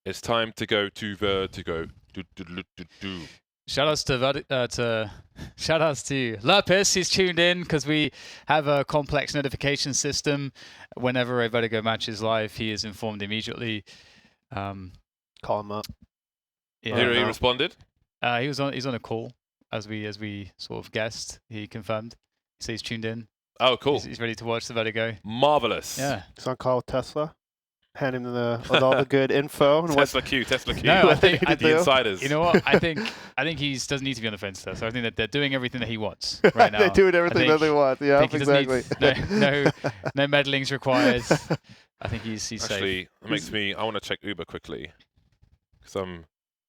It's time to go to Vertigo. Shoutouts to Lapis. He's tuned in because we have a complex notification system. Whenever a Vertigo match is live, he is informed immediately. Call him up. Yeah, He responded. he's on a call as we sort of guessed. He confirmed. So he's tuned in. Oh, cool. He's ready to watch the Vertigo. Marvelous. Yeah. He's on call with Tesla. Hand him with all the good info. And Tesla Q. No, I think the insiders. You know what? I think he doesn't need to be on the fence though. So I think that they're doing everything that he wants right now. They're doing everything that they want. Yeah, exactly. No meddling's required. I think he's safe. Actually, it makes me. I want to check Uber quickly because I'm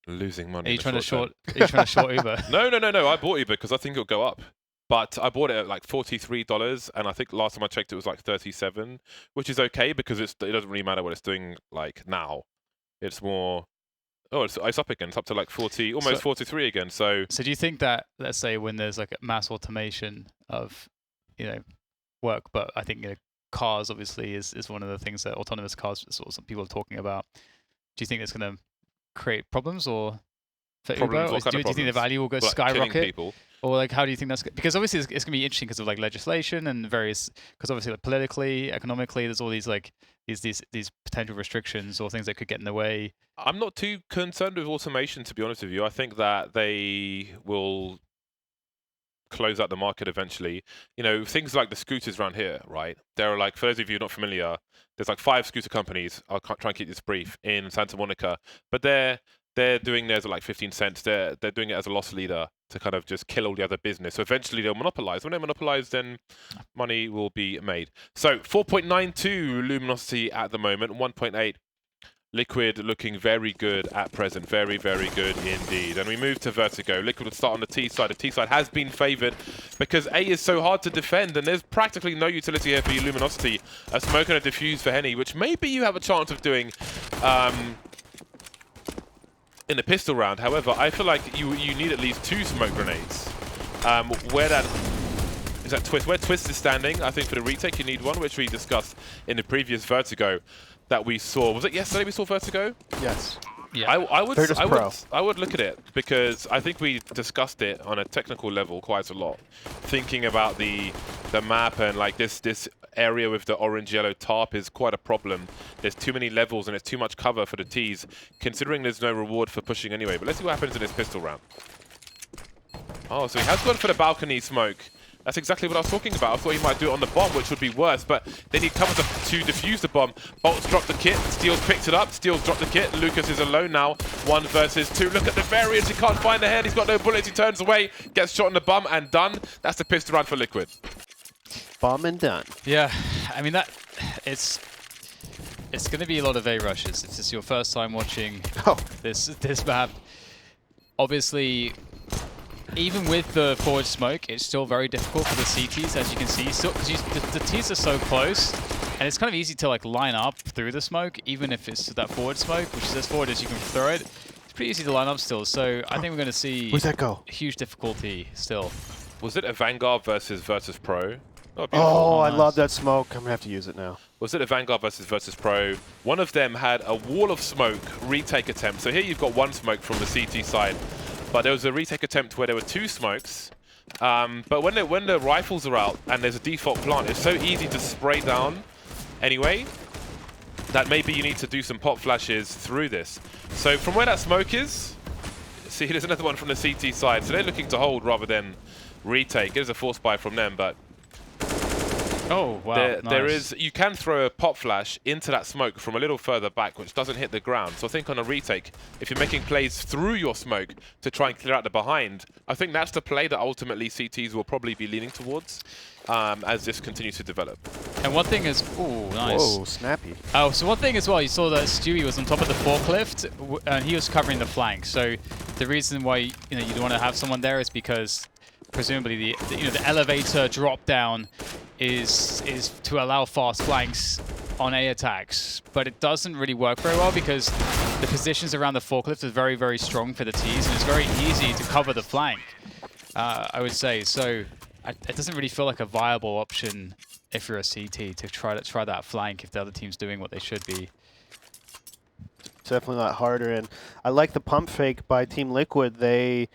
losing money. Are you trying to short Uber? No. I bought Uber because I think it'll go up. But I bought it at like $43, and I think last time I checked it was like 37, which is okay because it doesn't really matter what it's doing like now. It's more. Oh, it's up again. It's up to like 40, almost 43 again. So do you think that, let's say, when there's like mass automation of, work, but I think cars obviously is one of the things that autonomous cars sort of some people are talking about. Do you think it's going to create problems or for Uber? Or do you think the value will go skyrocket? Or like, how do you think that's because obviously it's going to be interesting because of like legislation and various because obviously like politically, economically, there's all these like these potential restrictions or things that could get in the way. I'm not too concerned with automation, to be honest with you. I think that they will close out the market eventually. Things like the scooters around here, right? There are like, for those of you who are not familiar, there's like 5 scooter companies. I'll try and keep this brief in Santa Monica, but they're doing theirs at like 15 cents. They're doing it as a loss leader to kind of just kill all the other business. So eventually they'll monopolize. When they monopolize, then money will be made. So 4.92 Luminosity at the moment, 1.8 Liquid looking very good at present. Very, very good indeed. And we move to Vertigo. Liquid will start on the T side. The T side has been favored because A is so hard to defend, and there's practically no utility here for you, Luminosity. A smoke and a diffuse for Henny, which maybe you have a chance of doing in a pistol round. However, I feel like you need at least 2 smoke grenades. Where Twist is standing, I think for the retake you need 1, which we discussed in the previous Vertigo that we saw. Was it yesterday we saw Vertigo? Yes. Yeah. I would look at it because I think we discussed it on a technical level quite a lot, thinking about the map and like this area with the orange-yellow tarp is quite a problem. There's too many levels and it's too much cover for the Ts, considering there's no reward for pushing anyway. But let's see what happens in this pistol round. Oh, so he has gone for the balcony smoke. That's exactly what I was talking about. I thought he might do it on the bomb, which would be worse, but they need cover to defuse the bomb. Bolt's dropped the kit. Steel's picked it up. Steel's dropped the kit. Lucas is alone now. 1 versus 2. Look at the variance. He can't find the head. He's got no bullets. He turns away, gets shot in the bum, and done. That's the pistol round for Liquid. Bomb and done. Yeah, I mean it's going to be a lot of A rushes. If it's your first time watching this map, obviously. Even with the forward smoke, it's still very difficult for the CTs, as you can see. Still, because the Ts are so close, and it's kind of easy to like line up through the smoke, even if it's that forward smoke, which is as forward as you can throw it. It's pretty easy to line up still. So I think we're going to see Where's that go? Huge difficulty still. Was it a Vanguard versus Virtus Pro? Oh, I love that smoke. I'm going to have to use it now. Was it a Vanguard versus Virtus Pro? One of them had a wall of smoke retake attempt. So here you've got 1 smoke from the CT side. But there was a retake attempt where there were 2 smokes. But when the rifles are out and there's a default plant, it's so easy to spray down anyway that maybe you need to do some pop flashes through this. So from where that smoke is, see there's another one from the CT side. So they're looking to hold rather than retake. There's a force buy from them, but oh wow! There is. You can throw a pop flash into that smoke from a little further back, which doesn't hit the ground. So I think on a retake, if you're making plays through your smoke to try and clear out the behind, I think that's the play that ultimately CTs will probably be leaning towards as this continues to develop. And one thing is, ooh, nice. Whoa, snappy. Oh, so one thing as well, you saw that Stewie was on top of the forklift, and he was covering the flank. So the reason why you don't want to have someone there is because presumably the elevator drop down is to allow fast flanks on A attacks, but it doesn't really work very well because the positions around the forklift are very, very strong for the Ts, and it's very easy to cover the flank, I would say. So it doesn't really feel like a viable option if you're a CT to try that flank if the other team's doing what they should be. definitely a lot harder. And I like the pump fake by Team Liquid. They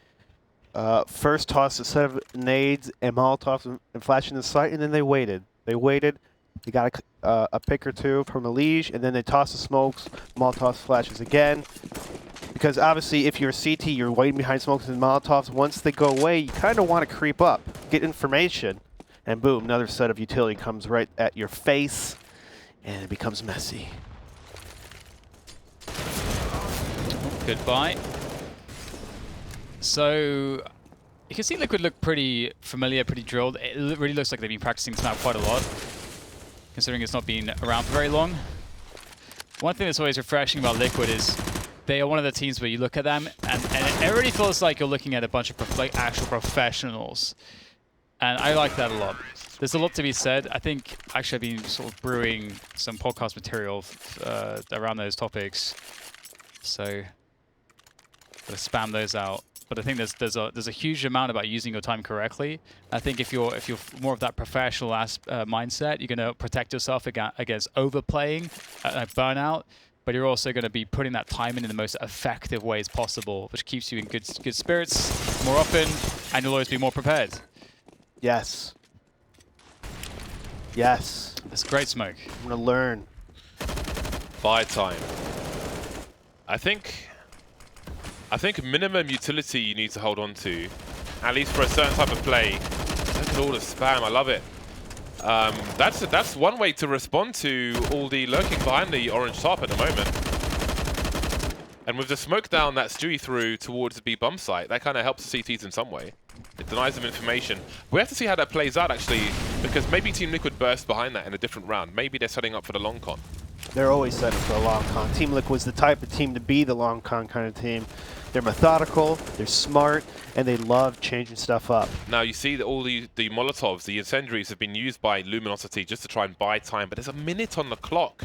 first tossed a set of nades and Molotovs and flashed in the site, and then they waited. They waited. They got a pick or two from a Liege, and then they tossed the smokes, Molotovs, flashes again. Because obviously, if you're a CT, you're waiting behind smokes and Molotovs. Once they go away, you kind of want to creep up, get information, and boom, another set of utility comes right at your face, and it becomes messy. Goodbye. So you can see Liquid look pretty familiar, pretty drilled. It really looks like they've been practicing this map quite a lot, considering it's not been around for very long. One thing that's always refreshing about Liquid is they are one of the teams where you look at them and it already feels like you're looking at a bunch of actual professionals. And I like that a lot. There's a lot to be said. I think actually I've been sort of brewing some podcast material around those topics. So I'm gonna spam those out. But I think there's a huge amount about using your time correctly. I think if you're more of that professional mindset, you're gonna protect yourself against overplaying, burnout. But you're also going to be putting that time in the most effective ways possible, which keeps you in good spirits more often, and you'll always be more prepared. Yes. Yes. That's great smoke. I'm going to learn. Buy time. I think minimum utility you need to hold on to, at least for a certain type of play. Look at all the spam. I love it. That's one way to respond to all the lurking behind the orange top at the moment. And with the smoke down that Stewie threw towards the B bomb site, that kind of helps the CTs in some way. It denies them information. We have to see how that plays out actually, because maybe Team Liquid burst behind that in a different round. Maybe they're setting up for the long con. They're always setting for a long con. Team Liquid's the type of team to be the long con kind of team. They're methodical, they're smart, and they love changing stuff up. Now you see that all the Molotovs, the incendiaries have been used by Luminosity just to try and buy time, but there's a minute on the clock.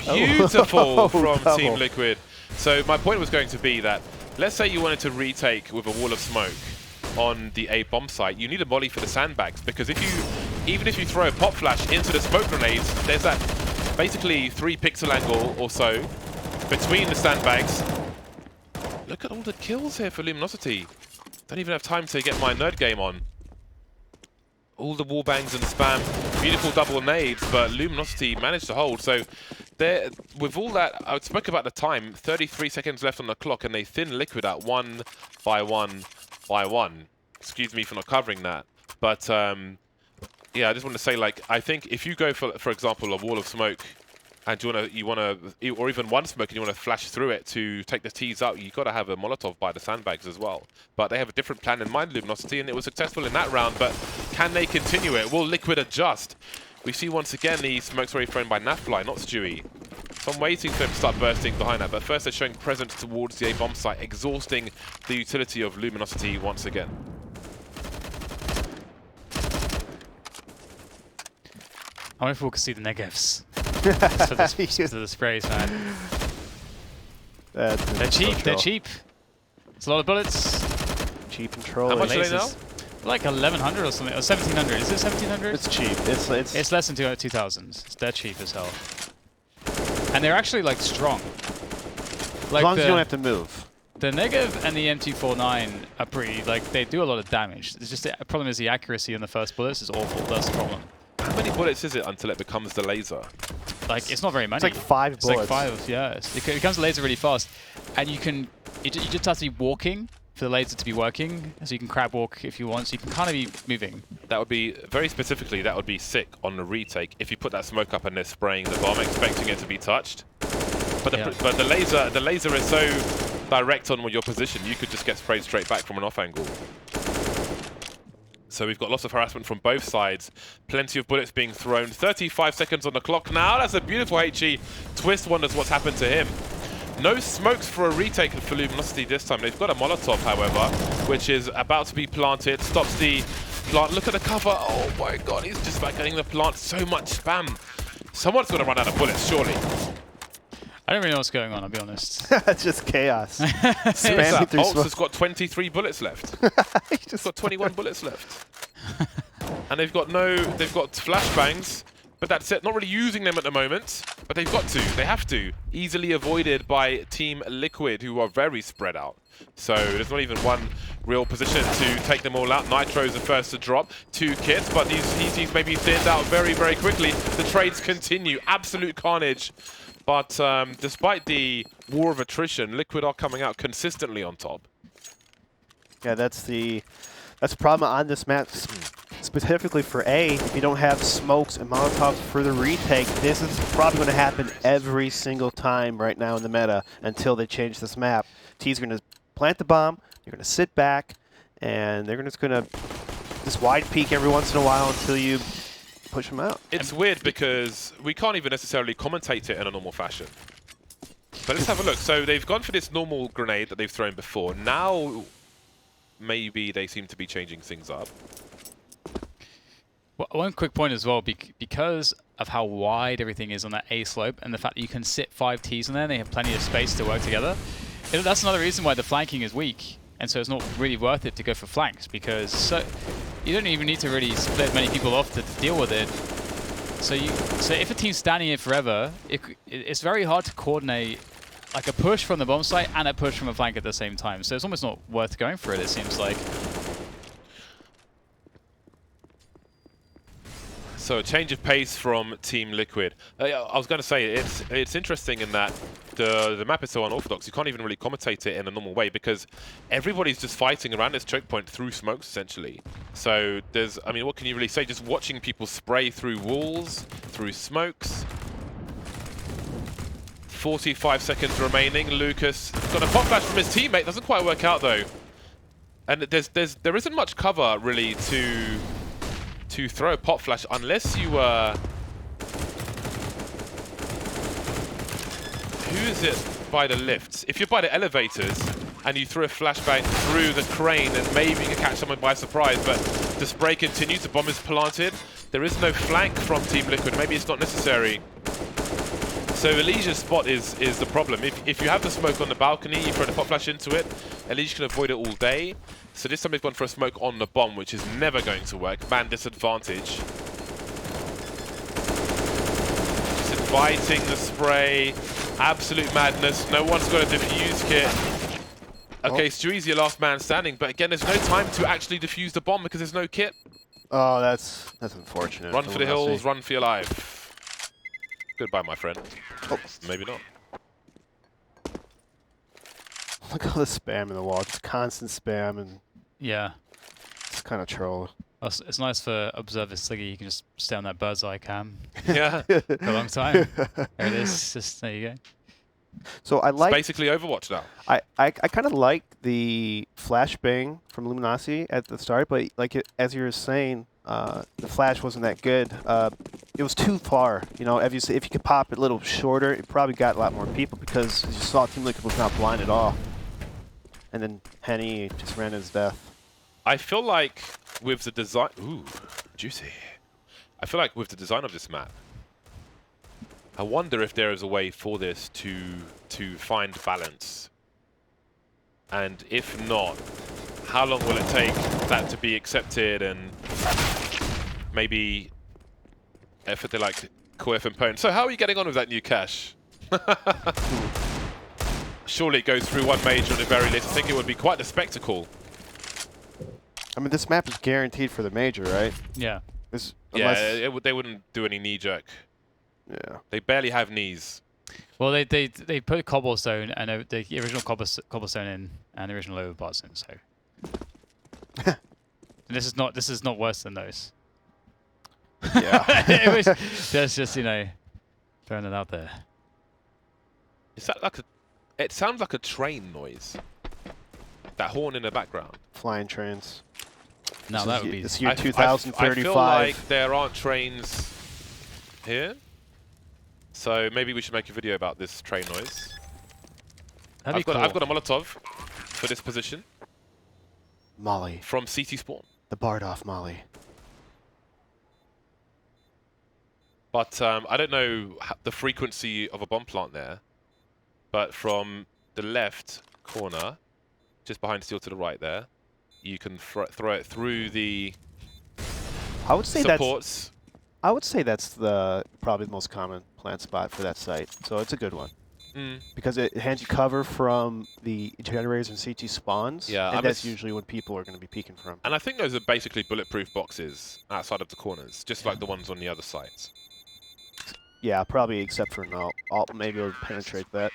Beautiful from Team Liquid. So my point was going to be that, let's say you wanted to retake with a wall of smoke on the A bomb site, you need a molly for the sandbags, because even if you throw a pop flash into the smoke grenades, there's that basically 3 pixel angle or so between the sandbags. Look at all the kills here for Luminosity. Don't even have time to get my nerd game on. All the wall bangs and spam, beautiful double nades, but Luminosity managed to hold. So there, with all that, I spoke about the time, 33 seconds left on the clock, and they thin Liquid at 1 by 1 by 1. Excuse me for not covering that. But yeah, I just want to say, like, I think if you go for example, a wall of smoke, and you wanna, or even one smoke, and you want to flash through it to take the T's out, you got to have a Molotov by the sandbags as well. But they have a different plan in mind, Luminosity, and it was successful in that round. But can they continue it? Will Liquid adjust? We see once again the smokes already thrown by Nafly, not Stewie. So I'm waiting for him to start bursting behind that. But first, they're showing presence towards the A bomb site, exhausting the utility of Luminosity once again. I wonder if we can see the negatives. For the sprays, man. They're cheap, they're cheap. It's a lot of bullets. Cheap and trolling. How much are they now? Like 1100 or something, or 1700. Is it 1700? It's cheap. It's less than 2000. They're cheap as hell. And they're actually like strong. Like as long as you don't have to move. The negative and the MT49 are pretty, like, they do a lot of damage. It's just the problem is the accuracy in the first bullets is awful. That's the problem. How many bullets is it until it becomes the laser? Like, it's not very many. It's like 5 bullets. It's like 5, yeah. It becomes a laser really fast. And you just have to be walking for the laser to be working. So you can crab walk if you want. So you can kind of be moving. That would be, very specifically, that would be sick on the retake. If you put that smoke up and they're spraying the bomb, expecting it to be touched. But the laser is so direct on your position, you could just get sprayed straight back from an off angle. So we've got lots of harassment from both sides. Plenty of bullets being thrown. 35 seconds on the clock now. That's a beautiful HE. Twist wonders what's happened to him. No smokes for a retake for Luminosity this time. They've got a Molotov, however, which is about to be planted. Stops the plant. Look at the cover. Oh my god, he's just about getting the plant. So much spam. Someone's got to run out of bullets, surely. I don't really know what's going on, I'll be honest. It's just chaos. Spamming through Holtz has got 23 bullets left. He's got 21 bullets left. And they've got flashbangs, but that's it. Not really using them at the moment. But they've got to. They have to. Easily avoided by Team Liquid, who are very spread out. So there's not even one real position to take them all out. Nitro's the first to drop. 2 kits, but these ECs may be thinned out very, very quickly. The trades continue. Absolute carnage. But despite the war of attrition, Liquid are coming out consistently on top. Yeah, that's the problem on this map, specifically for A. If you don't have smokes and molotovs for the retake, this is probably going to happen every single time right now in the meta until they change this map. T's going to plant the bomb, you're going to sit back, and they're just going to just wide peek every once in a while until you push them out. It's weird because we can't even necessarily commentate it in a normal fashion. But let's have a look. So they've gone for this normal grenade that they've thrown before. Now maybe they seem to be changing things up. Well, one quick point as well, because of how wide everything is on that A slope and the fact that you can sit 5 Ts on there and they have plenty of space to work together, that's another reason why the flanking is weak. And so it's not really worth it to go for flanks, because you don't even need to really split many people off to deal with it. So if a team's standing here forever, it's very hard to coordinate like a push from the bomb site and a push from a flank at the same time. So it's almost not worth going for it seems like. So a change of pace from Team Liquid. I was going to say, it's interesting in that the map is so unorthodox. You can't even really commentate it in a normal way because everybody's just fighting around this choke point through smokes, essentially. So there's, I mean, what can you really say? Just watching people spray through walls, through smokes. 45 seconds remaining. Lucas got a pop flash from his teammate. Doesn't quite work out, though. And there isn't much cover, really, to throw a pop flash unless you who is it by the lifts? If you're by the elevators and you throw a flashbang through the crane, then maybe you can catch someone by surprise, but the spray continues, the bomb is planted. There is no flank from Team Liquid. Maybe it's not necessary. So Elysia's spot is the problem. If you have the smoke on the balcony, you throw the pop flash into it, Elysia can avoid it all day. So this time they've gone for a smoke on the bomb, which is never going to work. Man disadvantage. Just inviting the spray. Absolute madness. No one's got a defuse kit. Okay, Stewie's your last man standing, but again, there's no time to actually defuse the bomb because there's no kit. Oh, that's unfortunate. Run for the hills, run for your life. Goodbye, my friend. Oh. Maybe not. Look at all the spam in the wall. Just constant spam, and yeah, it's kind of troll. It's nice for Observer Sliggy. You can just stay on that bird's eye cam Yeah. for a long time. There it is. Just there you go. So I like. It's basically Overwatch now. I kind of like the flashbang from Luminosity at the start, but like as you were saying, the flash wasn't that good. It was too far. You know, if you could pop it a little shorter, it probably got a lot more people because as you saw, Team Liquid was not blind at all. And then Henny just ran his death. I feel like with the design... Ooh, juicy. I feel like with the design of this map, I wonder if there is a way for this to find balance. And if not, how long will it take that to be accepted and maybe effort to like QF opponent? So how are you getting on with that new cache? Surely it goes through one major at the very least. I think it would be quite a spectacle. I mean, this map is guaranteed for the major, right? Yeah. Yeah, they wouldn't do any knee jerk. Yeah. They barely have knees. Well, they put cobblestone and the original cobblestone in and the original overparts in. So this is not worse than those. Yeah. That's just throwing it out there. Is that like a? It sounds like a train noise. That horn in the background. Flying trains. No, that would be. This year 2035. I feel like there aren't trains here. So maybe we should make a video about this train noise. I've got a Molotov for this position. Molly. From CT Spawn. The Bardoff Molly. But I don't know the frequency of a bomb plant there. But from the left corner, just behind steel to the right there, you can throw it through the I would say supports. I would say that's probably the most common plant spot for that site. So it's a good one. Because it hands you cover from the generators and CT spawns, Yeah, and that's usually what people are going to be peeking from. And I think those are basically bulletproof boxes outside of the corners, just like the ones on the other sides. Yeah, probably except for an alt. Alt maybe will penetrate that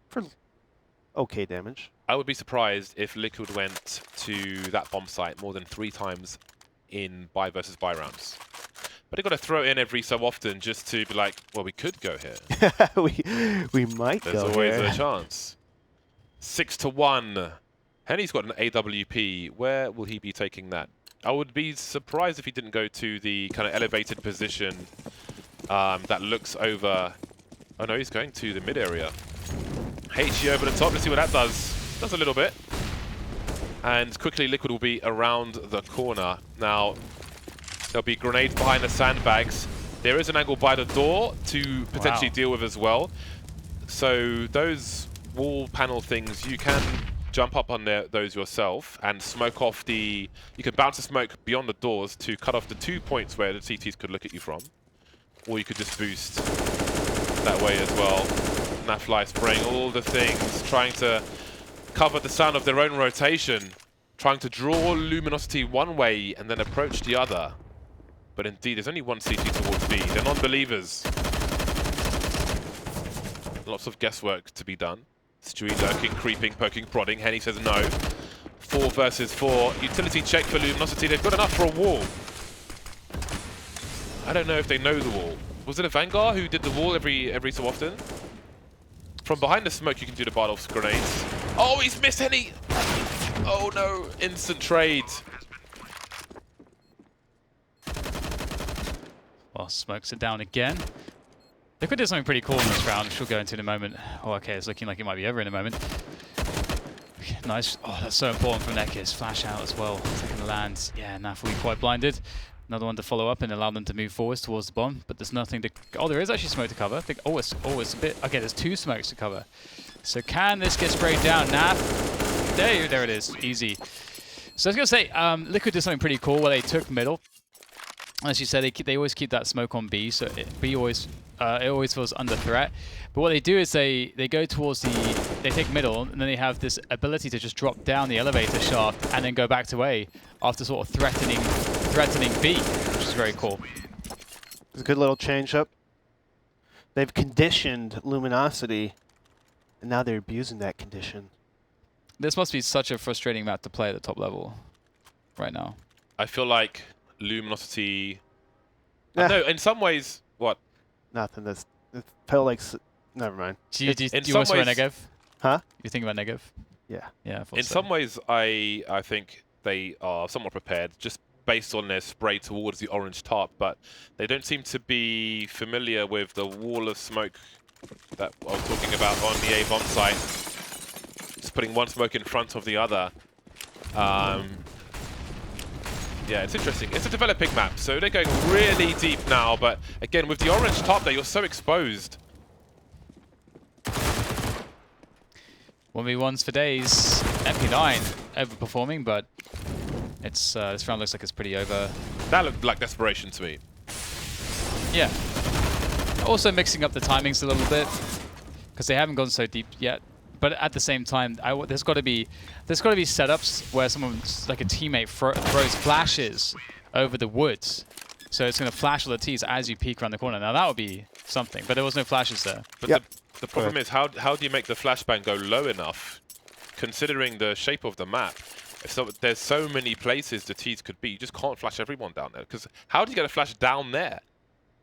for okay damage. I would be surprised if Liquid went to that bomb site more than 3 times in buy versus buy rounds. But they've got to throw it in every so often just to be like, well, we could go here. we might There's go always here. a chance. 6-1. Henny's got an AWP. Where will he be taking that? I would be surprised if he didn't go to the kind of elevated position that looks over... Oh no, he's going to the mid area. HE over the top. Let's see what that does. Does a little bit. And quickly Liquid will be around the corner. Now, there'll be grenades behind the sandbags. There is an angle by the door to potentially deal with as well. So those wall panel things, you can jump up on those yourself and smoke off the... You can bounce the smoke beyond the doors to cut off the 2 points where the CTs could look at you from. Or you could just boost that way as well. Nafly spraying all the things, trying to cover the sound of their own rotation, trying to draw Luminosity one way and then approach the other. But indeed, there's only one CT towards B. They're non-believers. Lots of guesswork to be done. Stewie lurking, creeping, poking, prodding. Henny says no. 4 versus 4. Utility check for Luminosity. They've got enough for a wall. I don't know if they know the wall. Was it a Vanguard who did the wall every so often? From behind the smoke, you can do the Bardolph's grenades. Oh, he's missed Henny! Oh no, instant trade. Well, smokes it down again. Liquid did something pretty cool in this round, which we'll go into in a moment. Oh, okay, it's looking like it might be over in a moment. Nice. Oh, that's so important from Nekis. Flash out as well. Second land. Yeah, Naf will be quite blinded. Another one to follow up and allow them to move forwards towards the bomb, but there's nothing to... Oh, there is actually smoke to cover. I think, it's a bit... Okay, there's 2 smokes to cover. So can this get sprayed down? Naf. There it is. Easy. So I was going to say, Liquid did something pretty cool where they took middle. As you said, they always keep that smoke on B, so B always... it always feels under threat. But what they do is they go towards they take middle, and then they have this ability to just drop down the elevator shaft and then go back to A after sort of threatening B, which is very cool. It's a good little change up. They've conditioned Luminosity, and now they're abusing that condition. This must be such a frustrating map to play at the top level right now. I feel like Luminosity... No, in some ways... What? Nothing. It felt like... Never mind. Do you want to Negev? Huh? You think about Negev? Yeah. Yeah, in some ways, I think they are somewhat prepared, just based on their spray towards the orange top, but they don't seem to be familiar with the wall of smoke that I was talking about on the A bomb site. Just putting one smoke in front of the other. Yeah, it's interesting. It's a developing map, so they're going really deep now, but again, with the orange top there, you're so exposed. 1v1s for days. MP9 overperforming, but it's this round looks like it's pretty over. That looked like desperation to me. Yeah. Also mixing up the timings a little bit, because they haven't gone so deep yet. But at the same time, there's got to be setups where someone, like a teammate, throws flashes over the woods, so it's going to flash all the T's as you peek around the corner. Now that would be something, but there was no flashes there. But the problem is, how do you make the flashbang go low enough, considering the shape of the map? There's so many places the T's could be. You just can't flash everyone down there, because how do you get a flash down there?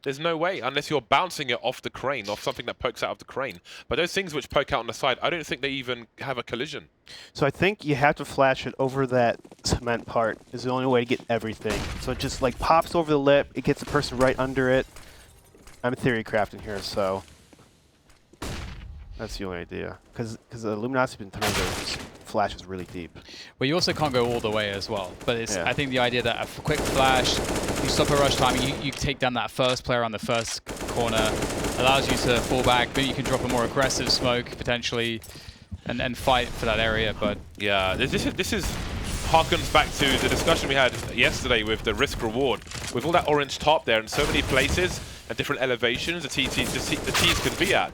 There's no way, unless you're bouncing it off the crane, off something that pokes out of the crane. But those things which poke out on the side, I don't think they even have a collision. So I think you have to flash it over that cement part is the only way to get everything. So it just like pops over the lip, it gets the person right under it. I'm theory crafting here, so that's the only idea. Because the Luminosity has been throwing those flashes really deep. Well, you also can't go all the way as well. But it's, I think the idea that a quick flash, you stop a rush timing, you take down that first player on the first corner, allows you to fall back, but you can drop a more aggressive smoke potentially and fight for that area. But yeah, this is harkens back to the discussion we had yesterday with the risk reward. with all that orange top there and so many places and different elevations the Ts can be at,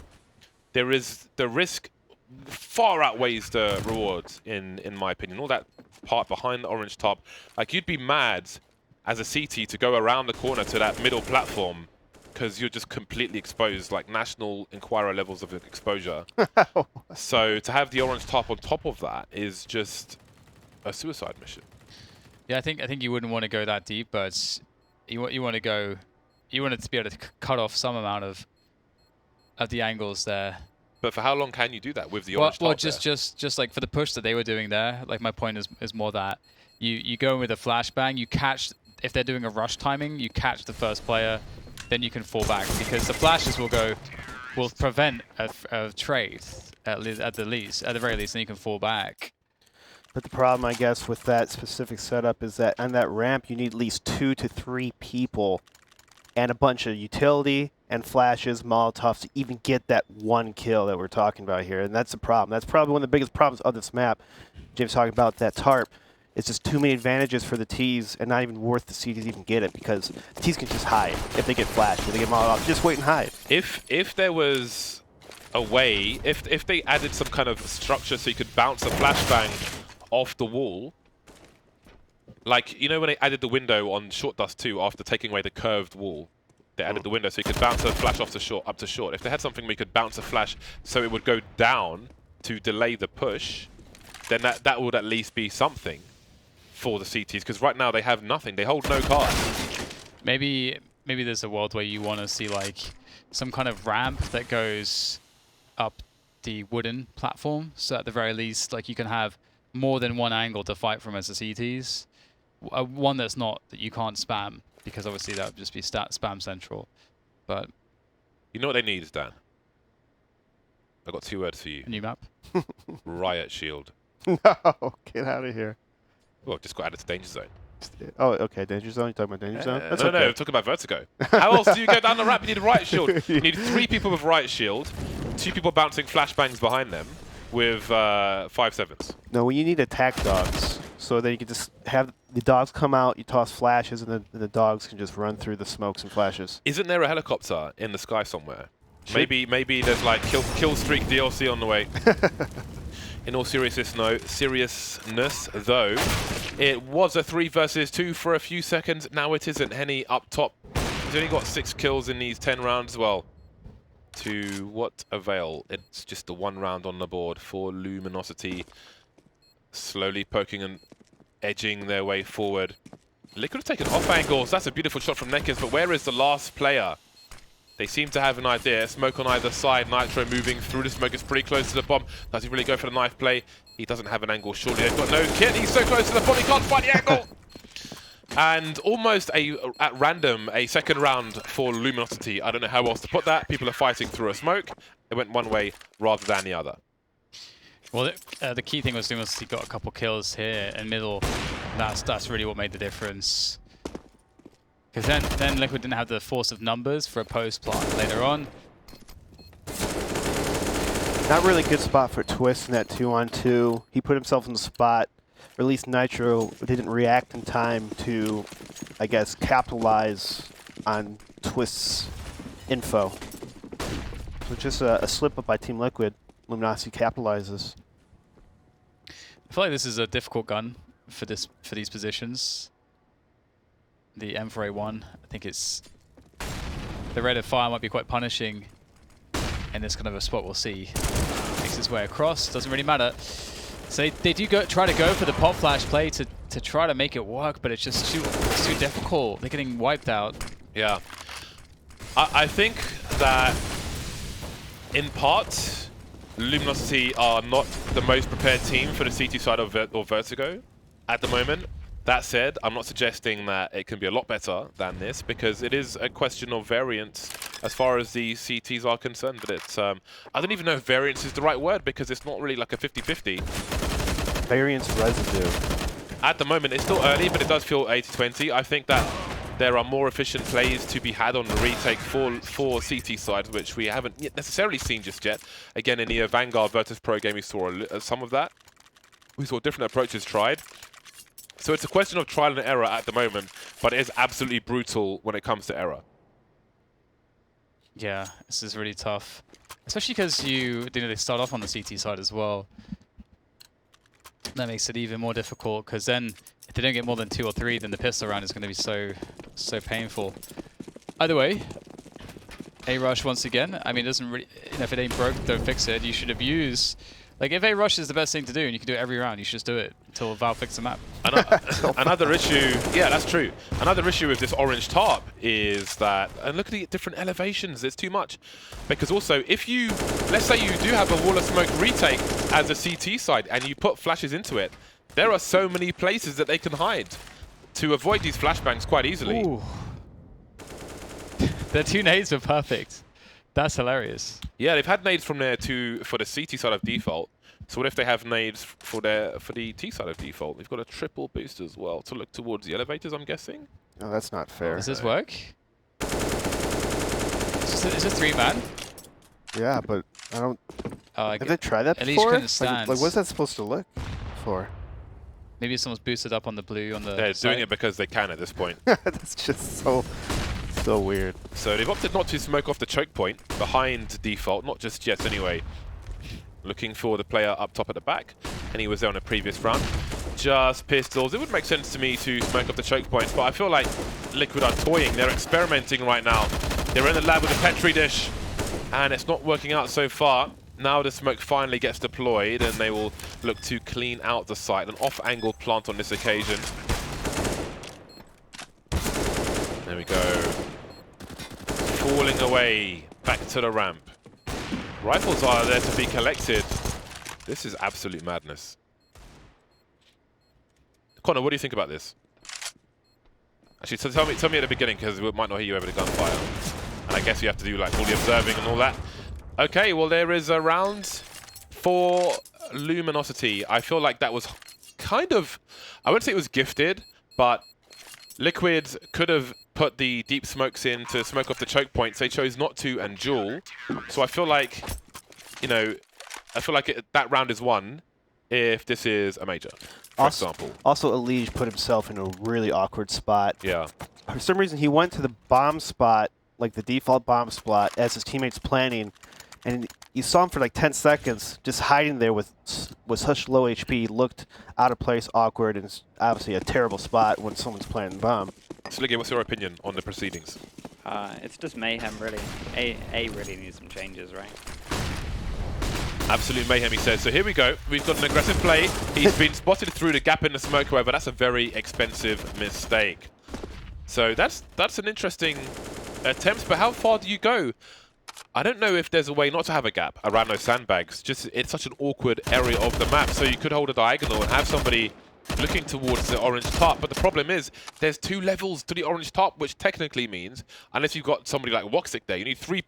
there is the risk far outweighs the rewards in my opinion. All that part behind the orange top, like you'd be mad as a CT to go around the corner to that middle platform because you're just completely exposed, like National Enquirer levels of exposure. So to have the orange top on top of that is just a suicide mission. Yeah, I think you wouldn't want to go that deep, but you want to go, you want it to be able to cut off some amount of the angles there. But for how long can you do that with the orange top? Well, just like for the push that they were doing there, like my point is more that you go in with a flashbang, you catch, if they're doing a rush timing, you catch the first player, then you can fall back because the flashes will prevent a trade at the very least, then you can fall back. But the problem, I guess, with that specific setup is that on that ramp, you need at least 2 to 3 people and a bunch of utility and flashes, Molotovs to even get that one kill that we're talking about here. And that's the problem. That's probably one of the biggest problems of this map. James talking about that tarp. It's just too many advantages for the Ts and not even worth the CTs even get it because the Ts can just hide if they get flashed, if they get Molotov. Just wait and hide. If there was a way, if they added some kind of structure so you could bounce a flashbang off the wall, like, you know when they added the window on Short Dust 2 after taking away the curved wall, they added the window so you could bounce a flash off to short, up to short. If they had something where you could bounce a flash so it would go down to delay the push, then that would at least be something for the CTs, because right now they have nothing. They hold no cards. Maybe there's a world where you want to see like some kind of ramp that goes up the wooden platform, so at the very least, like you can have more than one angle to fight from as the CTs. One that's not that you can't spam, because obviously that would just be spam central. But you know what they need is, Dan? I got 2 words for you. A new map. Riot Shield. No, get out of here. Well, just got added to Danger Zone. Oh, okay, Danger Zone? You're talking about Danger Zone? That's no, okay. no, we're talking about Vertigo. How else do you go down the ramp? You need a Riot Shield. You need 3 people with Riot Shield, 2 people bouncing flashbangs behind them with 5/7s. No, you need attack dogs, so that you can just have the dogs come out, you toss flashes, and the dogs can just run through the smokes and flashes. Isn't there a helicopter in the sky somewhere? Maybe there's like kill streak DLC on the way. In all seriousness, though, it was a 3 versus 2 for a few seconds. Now it isn't. Henny up top. He's only got 6 kills in these 10 rounds. Well, to what avail? It's just the 1 round on the board for Luminosity. Slowly poking and edging their way forward. Liquid have taken off angles. That's a beautiful shot from Neckers, but where is the last player? They seem to have an idea. Smoke on either side. Nitro moving through the smoke. Is pretty close to the bomb. Does he really go for the knife play? He doesn't have an angle. Surely they've got no kit. He's so close to the bomb. He can't find the angle. And almost at random, a second round for Luminosity. I don't know how else to put that. People are fighting through a smoke. It went one way rather than the other. Well, the key thing was Luminosity got a couple kills here in middle. That's really what made the difference. Because then Liquid didn't have the force of numbers for a post plant later on. Not really good spot for Twist in that 2-on-2. He put himself in the spot, or at least Nitro didn't react in time to, I guess, capitalize on Twist's info. So just a slip up by Team Liquid. Luminosity capitalizes. I feel like this is a difficult gun for these positions. The M4A1, I think it's the rate of fire might be quite punishing in this kind of a spot. We'll see. Makes his way across. Doesn't really matter. So they do try to go for the pop flash play to try to make it work, but it's just too difficult. They're getting wiped out. Yeah, I think that in part, Luminosity are not the most prepared team for the CT side of Vertigo at the moment. That said, I'm not suggesting that it can be a lot better than this, because it is a question of variance as far as the CTs are concerned. But it's, I don't even know if variance is the right word, because it's not really like a 50-50. Variance residue. At the moment, it's still early, but it does feel 80-20. I think that there are more efficient plays to be had on the retake for CT side, which we haven't yet necessarily seen just yet. Again, in the Vanguard Virtus Pro game, we saw some of that. We saw different approaches tried. So it's a question of trial and error at the moment, but it is absolutely brutal when it comes to error. Yeah, this is really tough. Especially because they start off on the CT side as well. That makes it even more difficult, because then if they don't get more than 2 or 3, then the pistol round is going to be so painful. Either way, A rush once again. I mean, it doesn't really, if it ain't broke, don't fix it. You should have used, like, if A rush is the best thing to do and you can do it every round, you should just do it until Valve fix the map. Another issue, yeah, that's true. Another issue with this orange tarp is that, and look at the different elevations, it's too much. Because also, if you, let's say you do have a wall of smoke retake as a CT side and you put flashes into it, there are so many places that they can hide to avoid these flashbangs quite easily. Ooh. The 2 nades were perfect. That's hilarious. Yeah, they've had nades from there for the CT side of default. So what if they have nades for the T side of default? We've got a triple boost as well to look towards the elevators, I'm guessing. No, that's not fair. Does this work? Is it 3-man? Yeah, but I don't... Have they tried that at before? least couldn't stand. Like, what's that supposed to look for? Maybe someone's boosted up on the blue on the They're side. doing it because they can at this point. That's just so weird. So they've opted not to smoke off the choke point behind default, not just yet anyway. Looking for the player up top at the back, and he was there on a previous round. Just pistols. It would make sense to me to smoke off the choke points, but I feel like Liquid are toying. They're experimenting right now. They're in the lab with a Petri dish, and it's not working out so far. Now the smoke finally gets deployed, and they will look to clean out the site. An off-angle plant on this occasion. There we go. Falling away, back to the ramp. Rifles are there to be collected. This is absolute madness. Connor, what do you think about this? Actually, so tell me at the beginning, because we might not hear you over the gunfire. And I guess you have to do like all the observing and all that. Okay, well there is a round for Luminosity. I feel like that was kind of, I wouldn't say it was gifted, but Liquid could have put the deep smokes in to smoke off the choke points. They chose not to and duel. So I feel like, you know, that round is won if this is a major, for example. Also, Elige put himself in a really awkward spot. Yeah. For some reason, he went to the bomb spot, like the default bomb spot, as his teammates planning, and you saw him for like 10 seconds just hiding there with such low HP. Looked out of place, awkward, and obviously a terrible spot when someone's planting bomb. Sliggy, what's your opinion on the proceedings? It's just mayhem, really. A really needs some changes, right? Absolute mayhem, he says. So here we go. We've got an aggressive play. He's been spotted through the gap in the smoke, however. That's a very expensive mistake. So that's an interesting attempt, but how far do you go? I don't know if there's a way not to have a gap around those sandbags. Just it's such an awkward area of the map. So you could hold a diagonal and have somebody looking towards the orange top, but the problem is there's 2 levels to the orange top, which technically means, unless you've got somebody like Woxic there, you need three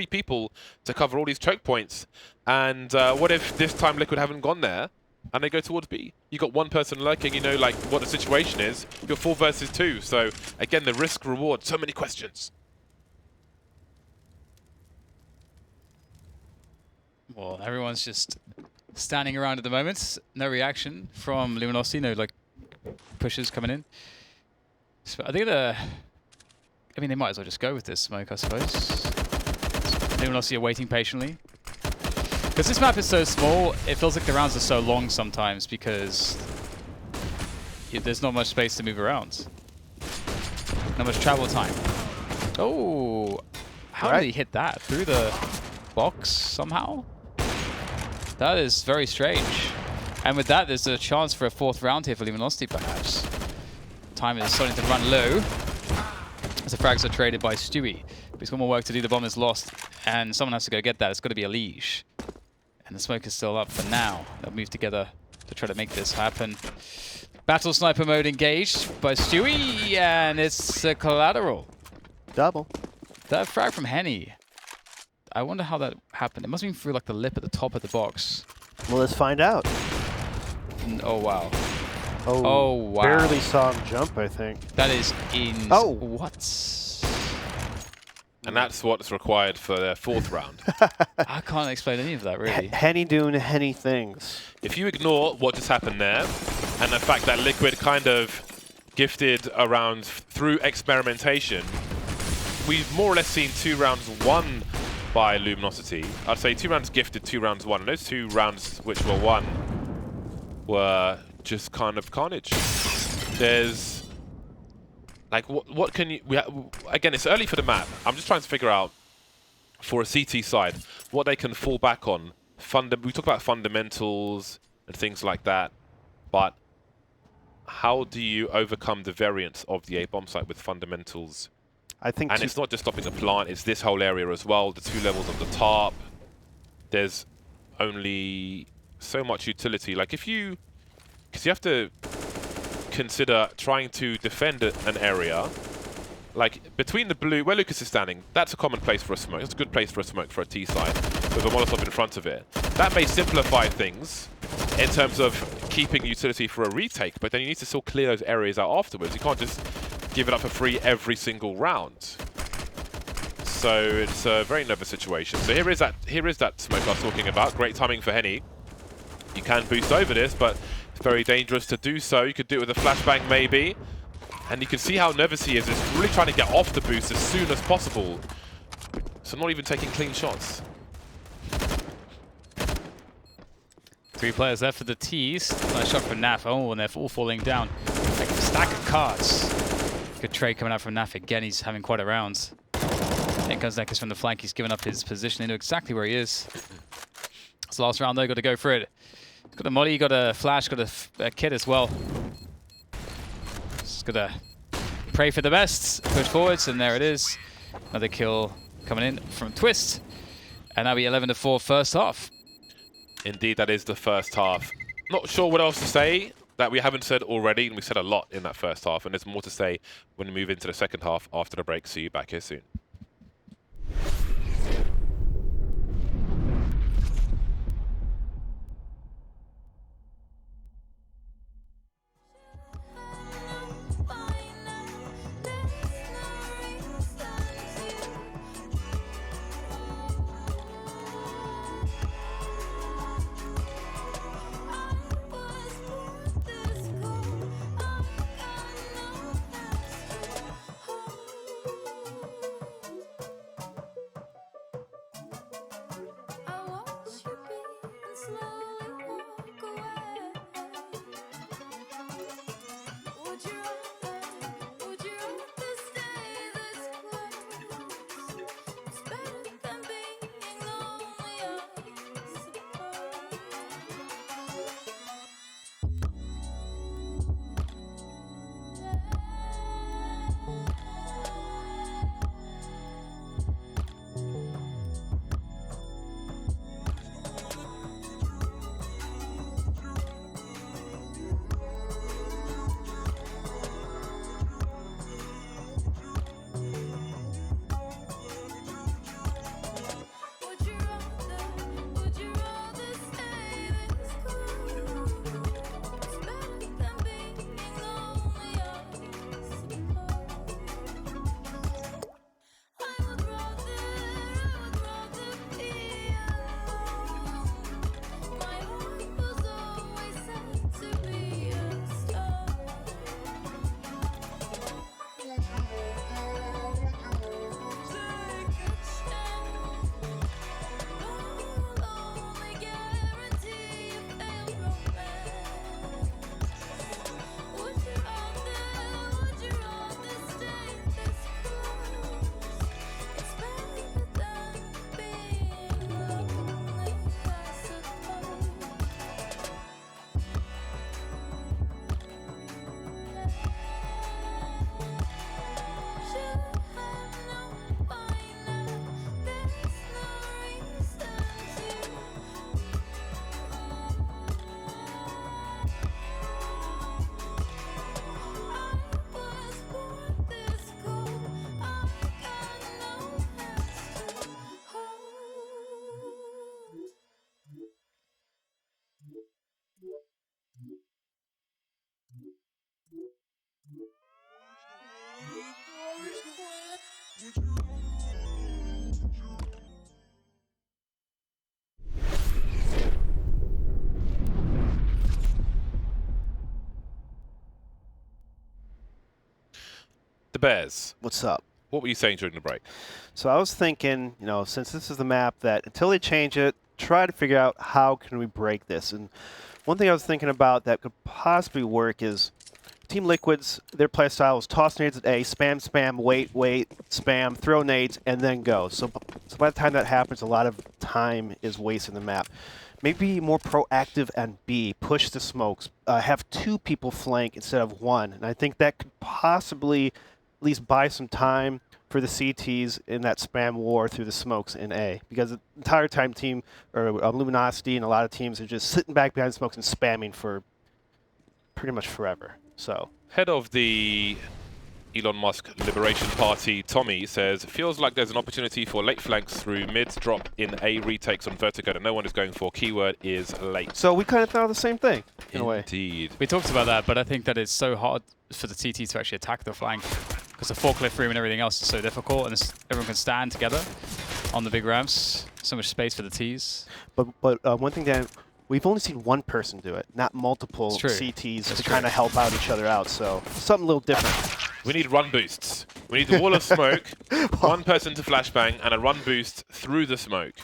people to cover all these choke points. And what if this time Liquid haven't gone there and they go towards B? You got 1 person lurking, you know, like what the situation is. You're 4 versus 2, so again, the risk reward, so many questions. Well, everyone's just standing around at the moment. No reaction from Luminosity. No, like, pushes coming in. So I think I mean, they might as well just go with this smoke, I suppose. Luminosity are waiting patiently. Because this map is so small, it feels like the rounds are so long sometimes because there's not much space to move around. Not much travel time. Oh, how did he hit that? Through the box somehow? That is very strange. And with that, there's a chance for a 4th round here for Luminosity, perhaps. Time is starting to run low as the frags are traded by Stewie. But he's got more work to do. The bomb is lost, and someone has to go get that. It's got to be Elige. And the smoke is still up for now. They'll move together to try to make this happen. Battle sniper mode engaged by Stewie, and it's a collateral. Double. That frag from Henny. I wonder how that happened. It must have been through like the lip at the top of the box. Well, let's find out. Oh, wow. Oh, wow. Barely saw him jump, I think. That is in... Oh. What? And that's what's required for their 4th round. I can't explain any of that, really. Henny doing Henny things. If you ignore what just happened there, and the fact that Liquid kind of gifted around through experimentation, we've more or less seen 2 rounds won by Luminosity. I'd say 2 rounds gifted, 2 rounds won. And those 2 rounds which were won were just kind of carnage. There's like what can you again, it's early for the map. I'm just trying to figure out for a CT side what they can fall back on. We talk about fundamentals and things like that, but how do you overcome the variance of the A bomb site with fundamentals? I think, and it's not just stopping the plant, it's this whole area as well, the 2 levels of the top. There's only so much utility. Like because you have to consider trying to defend an area. Like between the blue, where Lucas is standing, that's a common place for a smoke. It's a good place for a smoke for a T side with a Molotov in front of it. That may simplify things in terms of keeping utility for a retake, but then you need to still clear those areas out afterwards. You can't just give it up for free every single round. So it's a very nervous situation. So here is that smoke I was talking about. Great timing for Henny. You can boost over this, but it's very dangerous to do so. You could do it with a flashbang maybe. And you can see how nervous he is. He's really trying to get off the boost as soon as possible. So not even taking clean shots. 3 players left for the T's. Nice shot from Naf. Oh, and they're all falling down. Like a stack of cards. Good trade coming out from Naf. Again, he's having quite a round. There comes Nekis from the flank. He's given up his position. He knows exactly where he is. It's the last round though. Got to go for it. Got a molly, got a flash, got a kit as well. Just gotta pray for the best. Push forwards, and there it is. Another kill coming in from Twist. And that'll be 11-4 first half. Indeed, that is the first half. Not sure what else to say that we haven't said already, and we said a lot in that first half, and there's more to say when we move into the second half after the break. See you back here soon. The Bears. What's up? What were you saying during the break? So I was thinking, you know, since this is the map, that until they change it, try to figure out how can we break this. And one thing I was thinking about that could possibly work is Team Liquid's, their playstyle is toss nades at A, spam, spam, wait, spam, throw nades, and then go. So by the time that happens, a lot of time is wasted in the map. Maybe more proactive and B, push the smokes, have 2 people flank instead of 1. And I think that could possibly at least buy some time for the CTs in that spam war through the smokes in A. Because the entire time team, or Luminosity and a lot of teams are just sitting back behind smokes and spamming for pretty much forever. So Head of the Elon Musk Liberation Party, Tommy, says, feels like there's an opportunity for late flanks through mid drop in A retakes on Vertigo that no one is going for. Keyword is late. So we kind of thought the same thing, in a way. Indeed. We talked about that, but I think that it's so hard for the TT to actually attack the flank because the forklift room and everything else is so difficult, and everyone can stand together on the big ramps. So much space for the Ts. But one thing that we've only seen one person do it, not multiple CTs to kind of help out each other out. So something a little different. We need run boosts. We need the wall of smoke, one person to flashbang, and a run boost through the smoke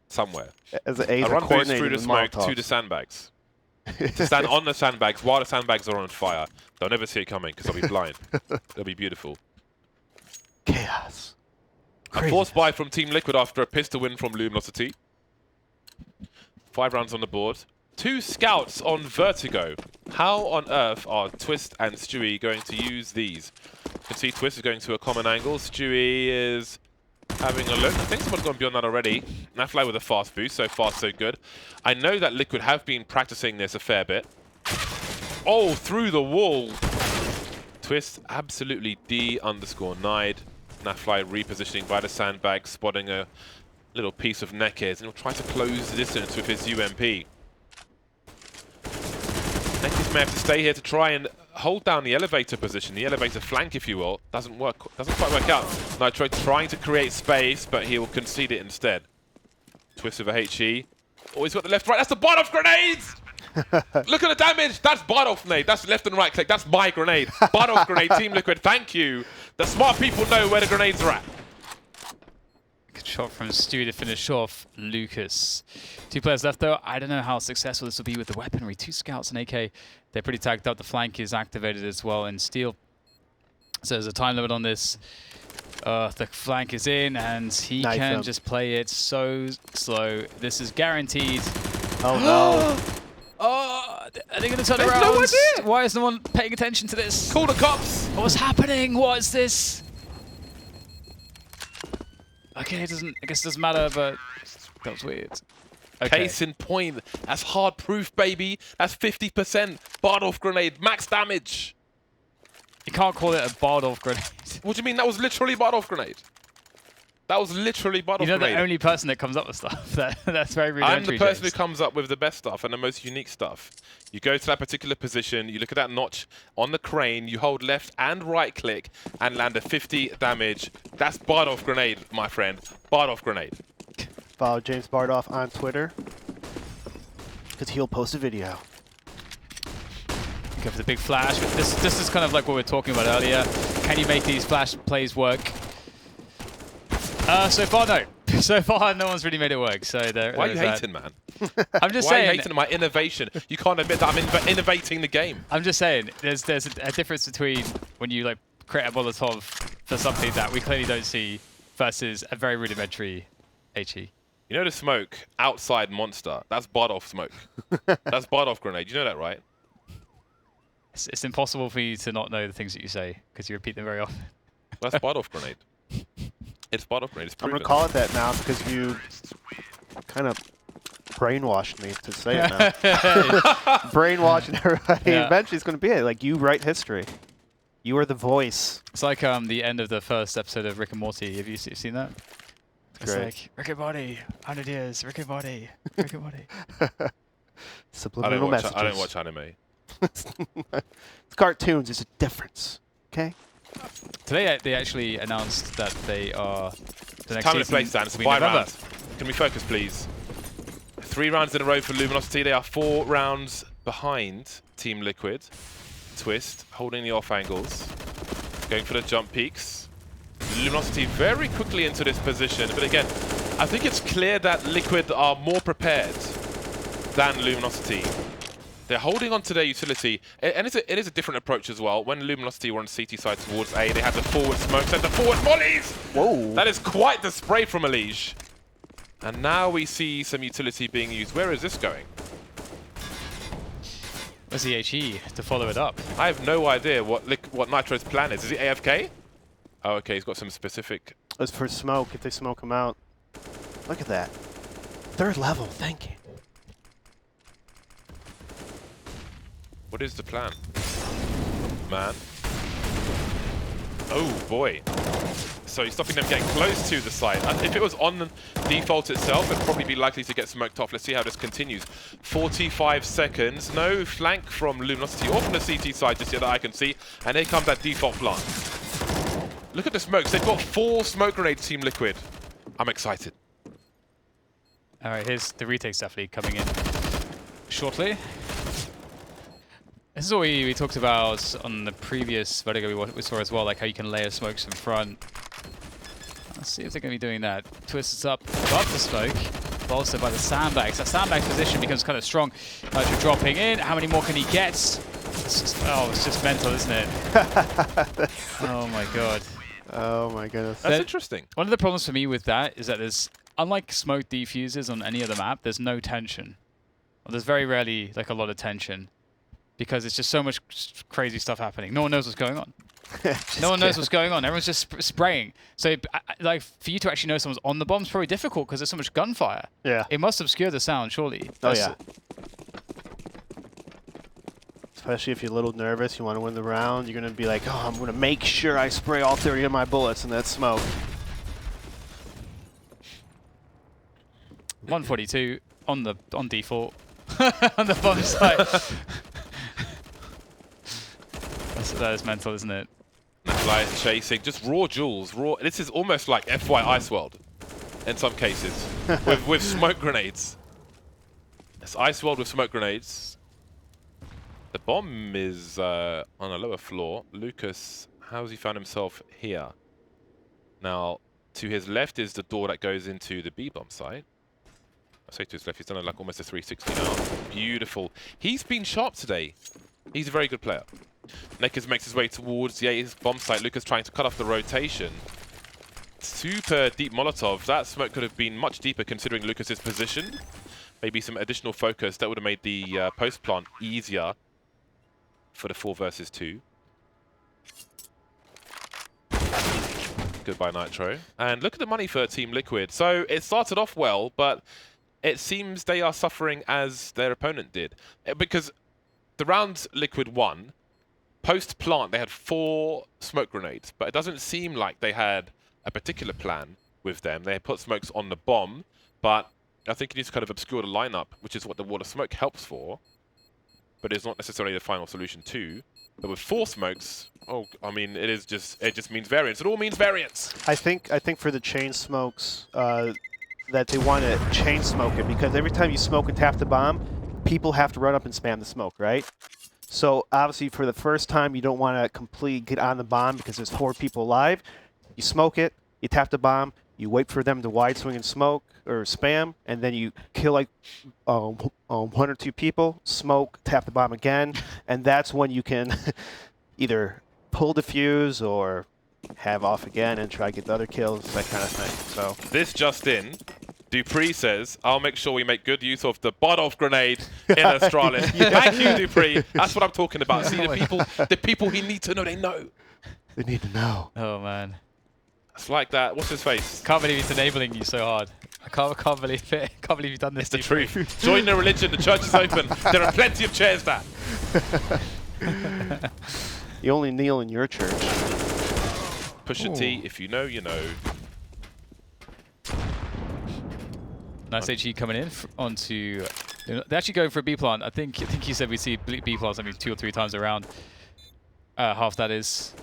somewhere. As a run boost through the smoke to the sandbags. To stand on the sandbags while the sandbags are on fire. They'll never see it coming because they'll be blind. It'll be beautiful. Chaos. A force buy from Team Liquid after a pistol win from Luminosity. 5 rounds on the board. 2 scouts on Vertigo. How on earth are Twist and Stewie going to use these? You can see Twist is going to a common angle. Stewie is having a look. I think someone's gone beyond that already. Nafly with a fast boost. So far, so good. I know that Liquid have been practicing this a fair bit. Oh, through the wall. Twist absolutely D_9'd. Nafly repositioning by the sandbag, spotting a little piece of neck ears, and he'll try to close the distance with his UMP. Nekis may have to stay here to try and hold down the elevator position, the elevator flank, if you will. Doesn't quite work out. Nitro trying to create space, but he will concede it instead. Twist with a HE. Oh, he's got the left, right. That's the bite-off grenades! Look at the damage! That's bite-off grenade. That's left and right click. That's my grenade. Bite-off grenade, Team Liquid. Thank you. The smart people know where the grenades are at. Good shot from Stewie to finish off Lucas. 2 players left though. I don't know how successful this will be with the weaponry. 2 scouts and AK. They're pretty tagged up. The flank is activated as well in steel. So there's a time limit on this. The flank is in and he can just play it so slow. This is guaranteed. Oh no. Oh, are they going to turn around? No idea. Why is no one paying attention to this? Call the cops. What's happening? What is this? Okay, I guess it doesn't matter, but that was weird. Okay. Case in point. That's hard proof, baby. That's 50%. Bite-off grenade. Max damage. You can't call it a barred-off grenade. What do you mean? That was literally bite-off grenade. That was literally bite-off You're grenade. the only person that comes up with stuff. That's very rudimentary. I'm the person James. who comes up with the best stuff and the most unique stuff. You go to that particular position, you look at that notch on the crane, you hold left and right click and land a 50 damage. That's bite-off grenade, my friend. Bite-off grenade. Follow James Bardoff on Twitter, because he'll post a video. Go for the big flash. This is kind of like what we were talking about earlier. Can you make these flash plays work? So far, no. So far, no one's really made it work. So Why are you hating, man? I'm just Why saying. are you hating my innovation? You can't admit that I'm innovating the game. I'm just saying. There's a difference between when you like create a Molotov for something that we clearly don't see versus a very rudimentary HE. You know the smoke outside Monster? That's bite-off smoke. That's bite-off grenade. You know that, right? It's impossible for you to not know the things that you say because you repeat them very often. That's bite-off grenade. It's bite-off grenade. It's I'm proven. gonna call it that now because you kind of brainwashed me to say it now. Brainwashing everybody. Yeah. Eventually, it's gonna be it. Like you write history. You are the voice. It's like the end of the first episode of Rick and Morty. Have you seen that? It's Great. like Rick and Morty, 100 years, Rick and Morty, Rick and Morty. Subliminal messages. I don't watch anime. It's cartoons. There's a difference. Okay. Today they actually announced that they are the next Time to season play, Stan. It's will be 5 November. rounds. Can we focus, please? 3 rounds in a row for Luminosity. They are 4 rounds behind Team Liquid. Twist holding the off angles. Going for the jump peaks. Luminosity very quickly into this position, but again, I think it's clear that Liquid are more prepared than Luminosity. They're holding on to their utility, and it is a different approach as well. When Luminosity were on CT side towards A, they had the forward smokes and the forward volleys! Whoa! That is quite the spray from Elige. And now we see some utility being used. Where is this going? Where's the HE to follow it up? I have no idea what Nitro's plan is. Is he AFK? Oh, okay, he's got some specific... It's for smoke, if they smoke him out. Look at that. 3rd level, thank you. What is the plan? Man. Oh, boy. So he's stopping them getting close to the site. If it was on default itself, it'd probably be likely to get smoked off. Let's see how this continues. 45 seconds. No flank from Luminosity or from the CT side just yet that I can see. And here comes that default plant. Look at the smokes. They've got 4 smoke grenades, Team Liquid. I'm excited. All right, here's the retake's definitely coming in shortly. This is what we talked about on the previous Vertigo we saw as well, like how you can layer smokes in front. Let's see if they're going to be doing that. Twists up above the smoke, but also by the sandbags. That sandbag position becomes kind of strong. Nitro dropping in. How many more can he get? It's just mental, isn't it? Oh my god. Oh my goodness. That's interesting. One of the problems for me with that is that there's, unlike smoke defusers on any other map, there's no tension. Well, there's very rarely like a lot of tension. Because it's just so much crazy stuff happening. No one knows what's going on. No one knows what's going on. Everyone's just spraying. So, like, for you to actually know someone's on the bomb is probably difficult because there's so much gunfire. Yeah. It must obscure the sound, surely. Oh, yeah. Especially if you're a little nervous, you want to win the round, you're going to be like, oh, I'm going to make sure I spray all 30 of my bullets in that smoke. 142 on default. On the bomb site. That is mental, isn't it? Like chasing, just raw jewels. Raw. This is almost like FY Ice World in some cases with smoke grenades. It's Ice World with smoke grenades. The bomb is on a lower floor. Lucas, how has he found himself here? Now, to his left is the door that goes into the B bomb site. I say to his left, he's done like almost a 360 now. Beautiful. He's been sharp today. He's a very good player. Nekers makes his way towards the A bomb site. Lucas trying to cut off the rotation. Super deep Molotov. That smoke could have been much deeper considering Lucas's position. Maybe some additional focus. That would have made the post plant easier for the 4 versus 2. Goodbye, Nitro. And look at the money for Team Liquid. So it started off well, but it seems they are suffering as their opponent did. Because the round Liquid won, post-plant they had 4 smoke grenades, but it doesn't seem like they had a particular plan with them. They had put smokes on the bomb, but I think you need to kind of obscure the lineup, which is what the wall of smoke helps for, but it's not necessarily the final solution too. But with 4 smokes, oh, I mean, it just means variance. It all means variance. I think for the chain smokes, that they want to chain smoke it, because every time you smoke and tap the bomb, people have to run up and spam the smoke, right? So obviously for the first time, you don't want to completely get on the bomb because there's 4 people alive. You smoke it, you tap the bomb, you wait for them to wide swing and smoke or spam, and then you kill like 1 or 2 people, smoke, tap the bomb again, and that's when you can either pull the fuse or have off again and try to get the other kills, that kind of thing. So this just in, Dupree says, I'll make sure we make good use of the Bardolph grenade in Astralis. Thank you, Dupree. That's what I'm talking about. See, the people he needs to know, they know. They need to know. Oh, man. It's like that. What's his face? Can't believe it's enabling you so hard. I can't believe it. Can't believe you've done this. It's the truth. Join the religion. The church is open. There are plenty of chairs there. You only kneel in your church. Pusha T, if you know, you know. Nice HE coming in onto. They're actually going for a B plant. I think you said we see B plants maybe 2 or 3 times around. Half that is.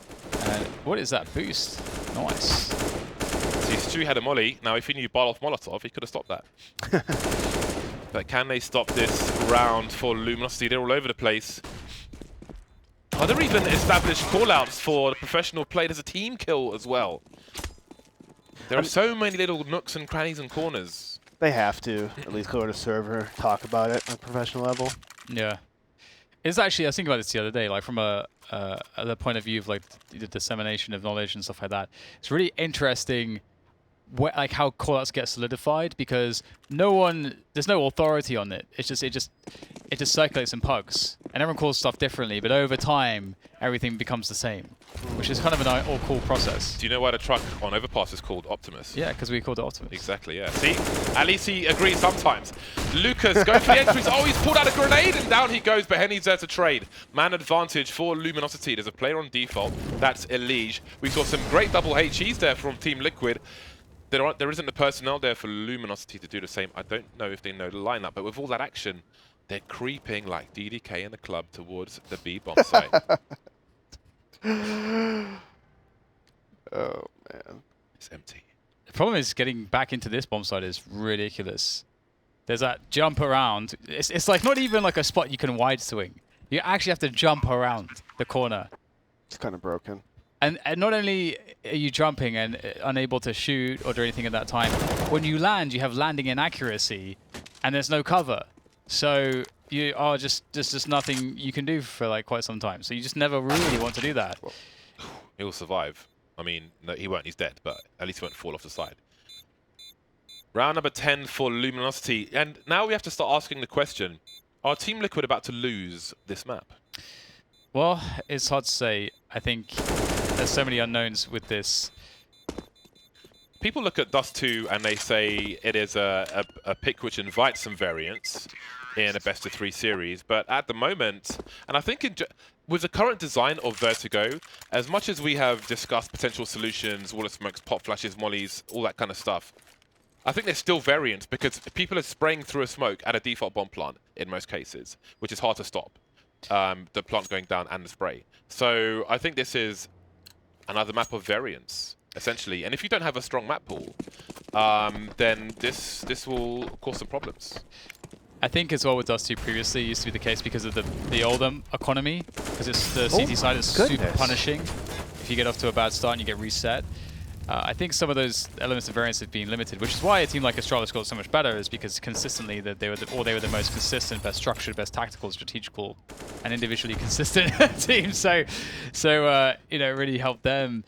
And what is that boost? Nice. See, Stu had a molly. Now, if he knew Bardolph Molotov, he could have stopped that. But can they stop this round for Luminosity? They're all over the place. Are there even established callouts for the professional played as a team kill as well? There are so many little nooks and crannies and corners. They have to at least go to server, talk about it on a professional level. Yeah. It's actually, I was thinking about this the other day, like from the point of view of like the dissemination of knowledge and stuff like that. It's really interesting like how callouts get solidified, because there's no authority on it. It just circulates in pugs, and everyone calls stuff differently. But over time, everything becomes the same, which is kind of an all cool process. Do you know why the truck on Overpass is called Optimus? Yeah, because we called it Optimus. Exactly, yeah. See? At least he agrees sometimes. Lucas going for the entries. Oh, he's pulled out a grenade, and down he goes, but Henny's there to trade. Man advantage for Luminosity. There's a player on default. That's Elige. We saw some great double HEs there from Team Liquid. There isn't the personnel there for Luminosity to do the same. I don't know if they know the lineup, but with all that action, they're creeping like DDK in the club towards the B bomb site. Oh, man. It's empty. The problem is getting back into this bomb site is ridiculous. There's that jump around. It's like not even like a spot you can wide swing. You actually have to jump around the corner. It's kind of broken. And not only are you jumping and unable to shoot or do anything at that time, when you land, you have landing inaccuracy, and there's no cover. So you are there's just nothing you can do for like quite some time. So you just never really want to do that. He'll survive. I mean, no, he won't. He's dead, but at least he won't fall off the side. Round number 10 for Luminosity. And now we have to start asking the question, are Team Liquid about to lose this map? Well, it's hard to say. I think there's so many unknowns with this. People look at Dust 2 and they say it is a pick which invites some variance in a best-of-3 series, but at the moment, and I think with the current design of Vertigo, as much as we have discussed potential solutions, wall of smokes, pop flashes, mollies, all that kind of stuff, I think there's still variance because people are spraying through a smoke at a default bomb plant in most cases, which is hard to stop. The plant going down and the spray. So I think this is another map of variance, essentially. And if you don't have a strong map pool, then this will cause some problems. I think as well with Dust 2 previously, it used to be the case because of the older economy, because it's the CT side is super punishing. If you get off to a bad start and you get reset. I think some of those elements of variance have been limited, which is why a team like Astralis got so much better, is because consistently they were the most consistent, best structured, best tactical, strategical, and individually consistent team. So you know, it really helped them.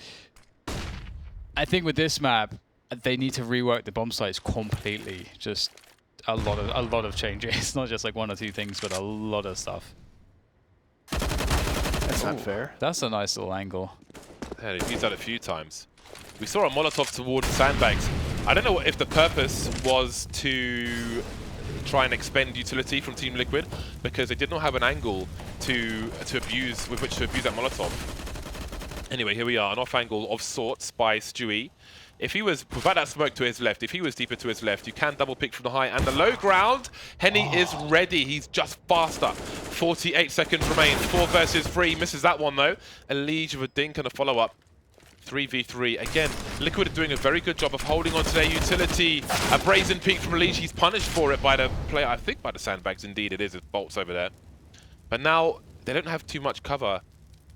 I think with this map, they need to rework the bomb sites completely. Just a lot of changes. It's not just like one or two things, but a lot of stuff. That's not fair. That's a nice little angle. Yeah, they've used that a few times. We saw a Molotov towards sandbags. I don't know if the purpose was to try and expend utility from Team Liquid, because they did not have an angle with which to abuse that Molotov. Anyway, here we are, an off angle of sorts by Stewie. If he was, without that smoke to his left, if he was deeper to his left, you can double pick from the high and the low ground. Henny is ready. He's just faster. 48 seconds remain. 4 versus 3. Misses that one though. Elige with a dink and a follow-up. 3v3. Again, Liquid are doing a very good job of holding on to their utility. A brazen peek from Elige. He's punished for it by the player, I think by the sandbags. Indeed, it is. It's bolts over there. But now they don't have too much cover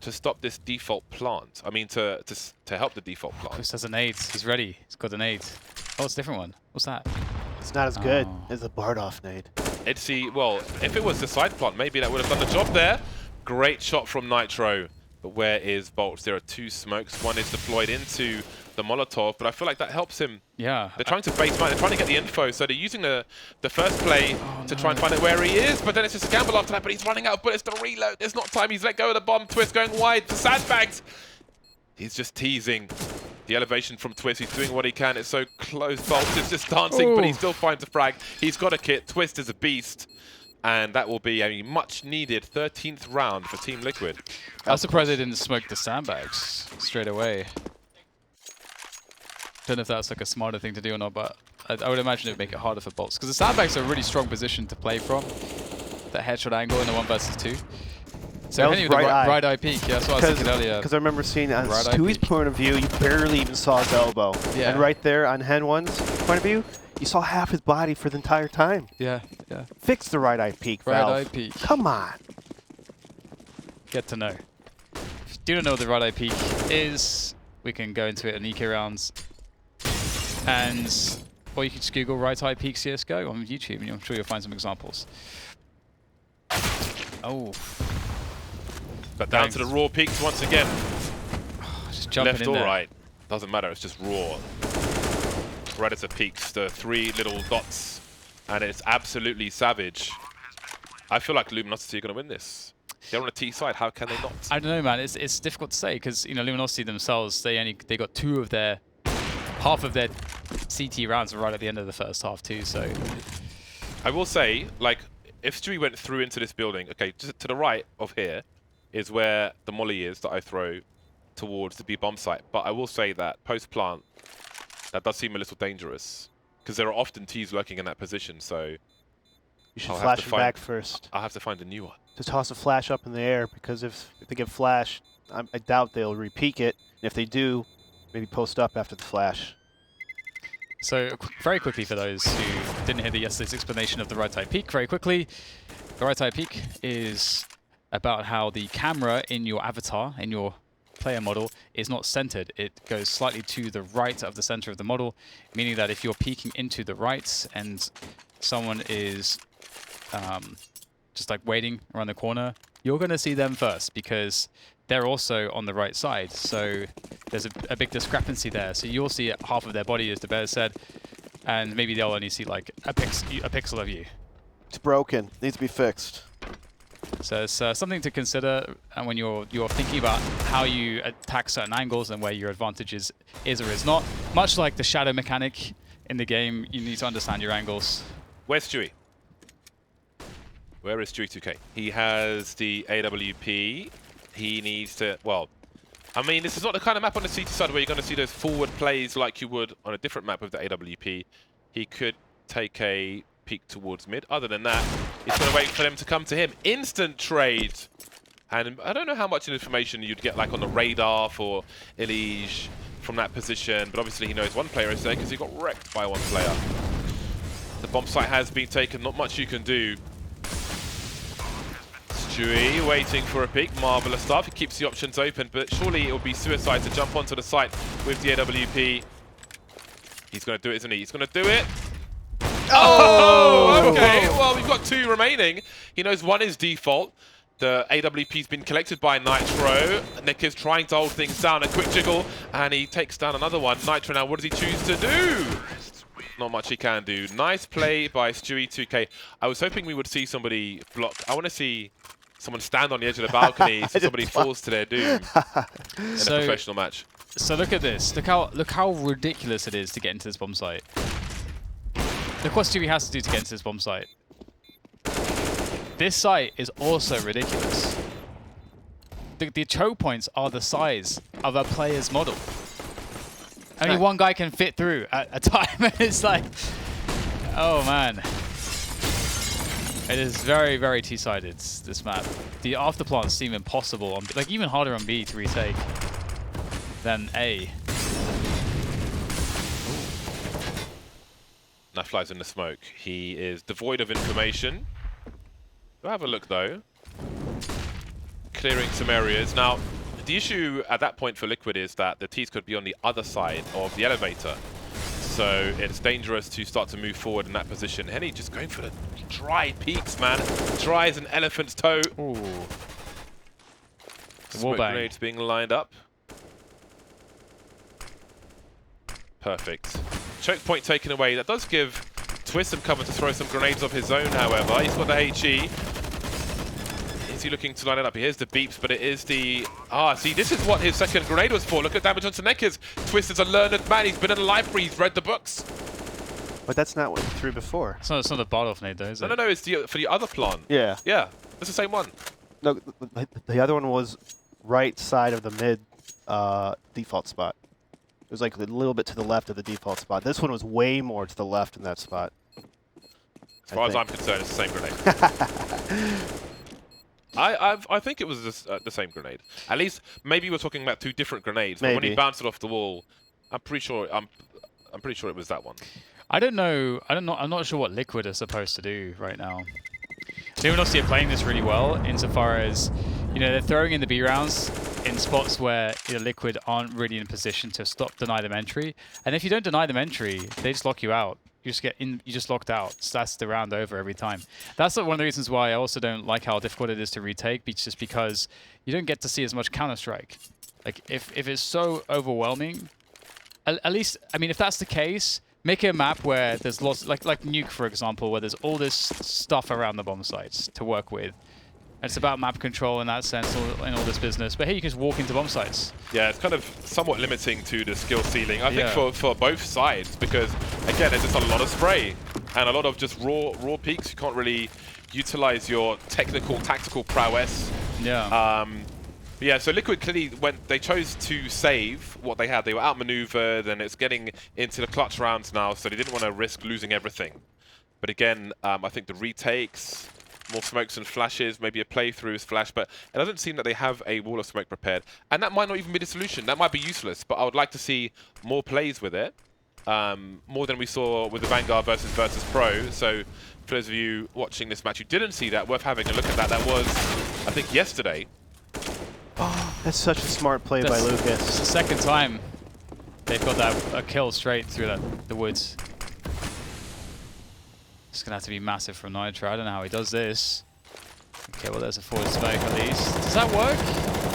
to stop this default plant. I mean, to help the default plant. Chris has a nade. He's ready. He's got a nade. Oh, it's a different one. What's that? It's not as good as the Bardoff nade. Well, if it was the side plant, maybe that would have done the job there. Great shot from Nitro. But where is Bolts? There are 2 smokes. One is deployed into the Molotov, but I feel like that helps him. Yeah. They're trying to base mine. They're trying to get the info, so they're using the first play to try and find out where he is, but then it's just a gamble after that, but he's running out of bullets to reload. There's not time. He's let go of the bomb. Twist going wide for sandbags. He's just teasing the elevation from Twist. He's doing what he can. It's so close. Bolts is just dancing, but he still finds a frag. He's got a kit. Twist is a beast. And that will be a much-needed 13th round for Team Liquid. I was surprised they didn't smoke the sandbags straight away. Don't know if that's like a smarter thing to do or not, but I would imagine it would make it harder for Bolts. Because the sandbags are a really strong position to play from. That headshot angle in the 1 versus 2. So That was right eye peek, yeah, that's what I was thinking earlier. Because I remember seeing on Right eye Stewie's peek. point of view, you barely even saw his elbow. Yeah. And right there on Hen 1's point of view, you saw half his body for the entire time. Yeah, yeah. Fix the right eye peek, Right Valve. eye peek. Come on. Get to know. do not know what the right eye peak is, we can go into it in EK rounds. Or you can just Google right eye peak CSGO on YouTube, and I'm sure you'll find some examples. Oh. But down to the raw peaks once again. Just jumping Left in or there. right, doesn't matter, it's just raw. Predator peaks, the 3 little dots, and it's absolutely savage. I feel like Luminosity are going to win this. They're on a T side, how can they not? I don't know, man. It's difficult to say because Luminosity themselves, they got half of their CT rounds right at the end of the first half too. So I will say, like, if Stewie went through into this building, okay, just to the right of here is where the molly is that I throw towards the B bomb site. But I will say that post plant, that does seem a little dangerous because there are often T's lurking in that position. So You should I'll have flash to them find- back first. I'll have to find a new one. To toss a flash up in the air, because if they get flash, I doubt they'll re-peek it. And if they do, maybe post up after the flash. So very quickly for those who didn't hear yesterday's explanation of the right eye peak, very quickly, the right eye peak is about how the camera in your avatar, in your player model, is not centered. It goes slightly to the right of the center of the model, meaning that if you're peeking into the right and someone is just like waiting around the corner, you're going to see them first because they're also on the right side. So there's a big discrepancy there. So you'll see half of their body, as the bear said, and maybe they'll only see like a pixel of you. It's broken. Needs to be fixed. So it's something to consider when you're thinking about how you attack certain angles and where your advantage is or is not. Much like the shadow mechanic in the game, you need to understand your angles. Where's Stewie? Where is Stewie 2K? He has the AWP. He needs to, well, I mean, this is not the kind of map on the CT side where you're going to see those forward plays like you would on a different map with the AWP. He could take a peek towards mid. Other than that, he's going to wait for them to come to him. Instant trade. And I don't know how much information you'd get like on the radar for Elige from that position, but obviously he knows one player is there because he got wrecked by one player. The bomb site has been taken, not much you can do. Stewie waiting for a peek, marvelous stuff. He keeps the options open, but surely it will be suicide to jump onto the site with the AWP. He's going to do it, isn't he? He's going to do it. Oh, okay. Well, we've got 2 remaining. He knows one is default. The AWP's been collected by Nitro. Nick is trying to hold things down. A quick jiggle, and he takes down another one. Nitro now, what does he choose to do? Not much he can do. Nice play by Stewie 2K. I was hoping we would see somebody block. I want to see someone stand on the edge of the balcony so somebody falls to their doom in a professional match. So look at this. Look how ridiculous it is to get into this bomb site. Look what Stewie has to do to get into this bomb site. This site is also ridiculous. The choke points are the size of a player's model. Only one guy can fit through at a time. It's like, oh man. It is very, very T-sided, this map. The afterplants seem impossible, like even harder on B to retake than A. That flies in the smoke. He is devoid of information. We'll have a look though. Clearing some areas. Now, the issue at that point for Liquid is that the T's could be on the other side of the elevator. So it's dangerous to start to move forward in that position. Henny just going for the dry peaks, man. Dry as an elephant's toe. Ooh. Smoke Wallbang. grenades being lined up. Perfect. Choke point taken away. That does give Twist some cover to throw some grenades of his own, however. He's got the HE. Is he looking to line it up? Here's the beeps, but it is the... Ah, see, this is what his second grenade was for. Look at damage on Seneka's. Twist is a learned man. He's been in the library. He's read the books. But that's not what he threw before. It's not a bottle nade though, is it? No, it's for the other plant. Yeah. Yeah, it's the same one. No, the other one was right side of the mid default spot. It was like a little bit to the left of the default spot. This one was way more to the left in that spot. As far as I'm concerned, it's the same grenade. I think it was the same grenade. At least, maybe we're talking about 2 different grenades. But when he bounced it off the wall, I'm pretty sure it was that one. I don't know. I'm not sure what Liquid are supposed to do right now. Luminosity are playing this really well insofar as, they're throwing in the B rounds in spots where Liquid aren't really in a position to deny them entry. And if you don't deny them entry, they just lock you out. You just get in, you just locked out. So that's the round over every time. That's one of the reasons why I also don't like how difficult it is to retake, just because you don't get to see as much Counter-Strike. Like, if it's so overwhelming, at least, I mean, if that's the case, make it a map where there's lots, like Nuke, for example, where there's all this stuff around the bomb sites to work with. It's about map control in that sense, in all this business. But here you can just walk into bomb sites. Yeah, it's kind of somewhat limiting to the skill ceiling, I think, for both sides, because, again, there's just a lot of spray and a lot of just raw peaks. You can't really utilize your tactical prowess. Yeah. Yeah, so Liquid clearly, they chose to save what they had. They were outmaneuvered, and it's getting into the clutch rounds now, so they didn't want to risk losing everything. But again, I think the retakes, more smokes and flashes, maybe a playthrough flash, but it doesn't seem that they have a wall of smoke prepared. And that might not even be the solution. That might be useless, but I would like to see more plays with it, more than we saw with the Vanguard versus Virtus Pro. So for those of you watching this match who didn't see that, worth having a look at that. That was, I think, yesterday. Oh, that's such a smart play by Lucas. It's the second time they've got a kill straight through the woods. It's going to have to be massive from Nitro. I don't know how he does this. Okay, well, there's a forward smoke at least. Does that work?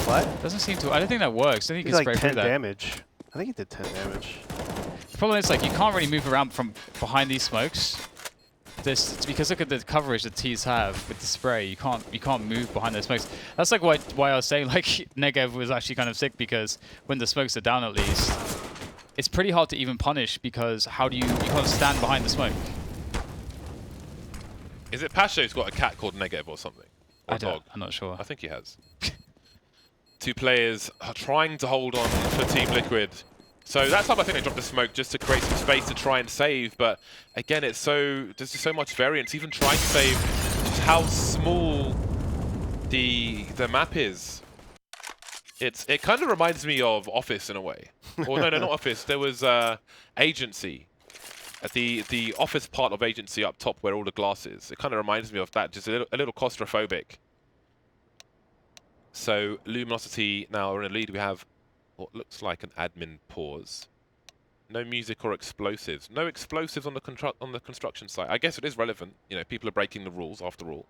What? Doesn't seem to. I don't think that works. I don't think you can like spray 10 through that. damage. I think he did 10 damage. The problem is, like, you can't really move around from behind these smokes. Because look at the coverage that T's have with the spray. You can't move behind those smokes. That's like why I was saying like Negev was actually kind of sick, because when the smokes are down, at least it's pretty hard to even punish, because you can't stand behind the smoke. Is it Pasha who's got a cat called Negev or something? Or dog? I'm not sure. I think he has. Two players are trying to hold on for Team Liquid. So that time I think they dropped the smoke just to create some space to try and save. But again, there's just so much variance. Even trying to save, just how small the map is. It kind of reminds me of Office in a way. Or no, not Office. There was Agency. At the office part of Agency up top where all the glass is. It kind of reminds me of that, just a little claustrophobic. So Luminosity now are in a lead. We have what looks like an admin pause. No music or explosives. No explosives on the construction site. I guess it is relevant. You know, people are breaking the rules after all.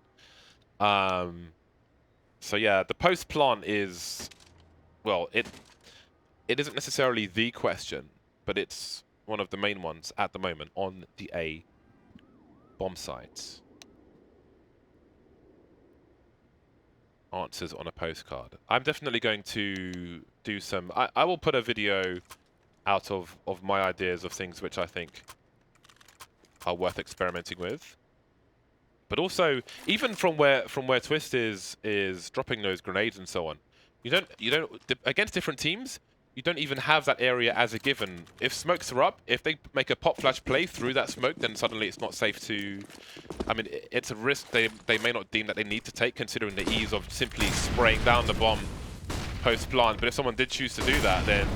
So yeah, the post plant is, well, it isn't necessarily the question, but it's one of the main ones at the moment on the A bomb sites. Answers on a postcard. I'm definitely going to do some... I will put a video out of my ideas of things which I think are worth experimenting with. But also, even from where Twist is dropping those grenades and so on, you don't against different teams, you don't even have that area as a given. If smokes are up, if they make a pop flash play through that smoke, then suddenly it's not safe to... I mean, it's a risk they may not deem that they need to take, considering the ease of simply spraying down the bomb post-plant. But if someone did choose to do that, then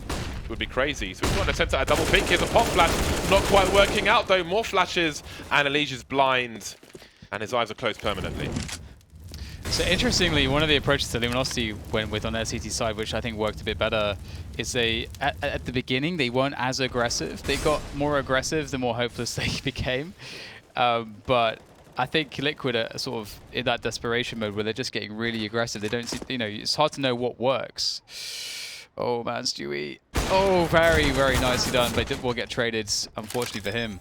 it would be crazy. So we've got an attempt at a double pick. Here's a pop flash. Not quite working out, though. More flashes, and Elijah's blind, and his eyes are closed permanently. So interestingly, one of the approaches that Luminosity went with on their CT side, which I think worked a bit better, is at the beginning they weren't as aggressive. They got more aggressive the more hopeless they became. But I think Liquid are sort of in that desperation mode where they're just getting really aggressive. They don't see, you know, it's hard to know what works. Oh man, Stewie. Oh, very, very nicely done, but it will get traded, unfortunately for him.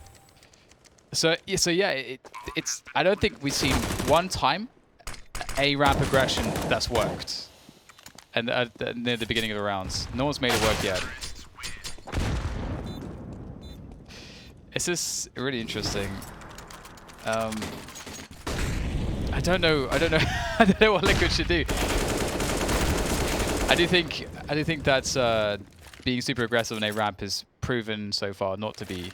So yeah, it's. I don't think we've seen one time a ramp aggression that's worked, and near the beginning of the rounds, no one's made it work yet. It's just really interesting. I don't know. I don't know what Liquid should do. I do think that's being super aggressive on a ramp is proven so far not to be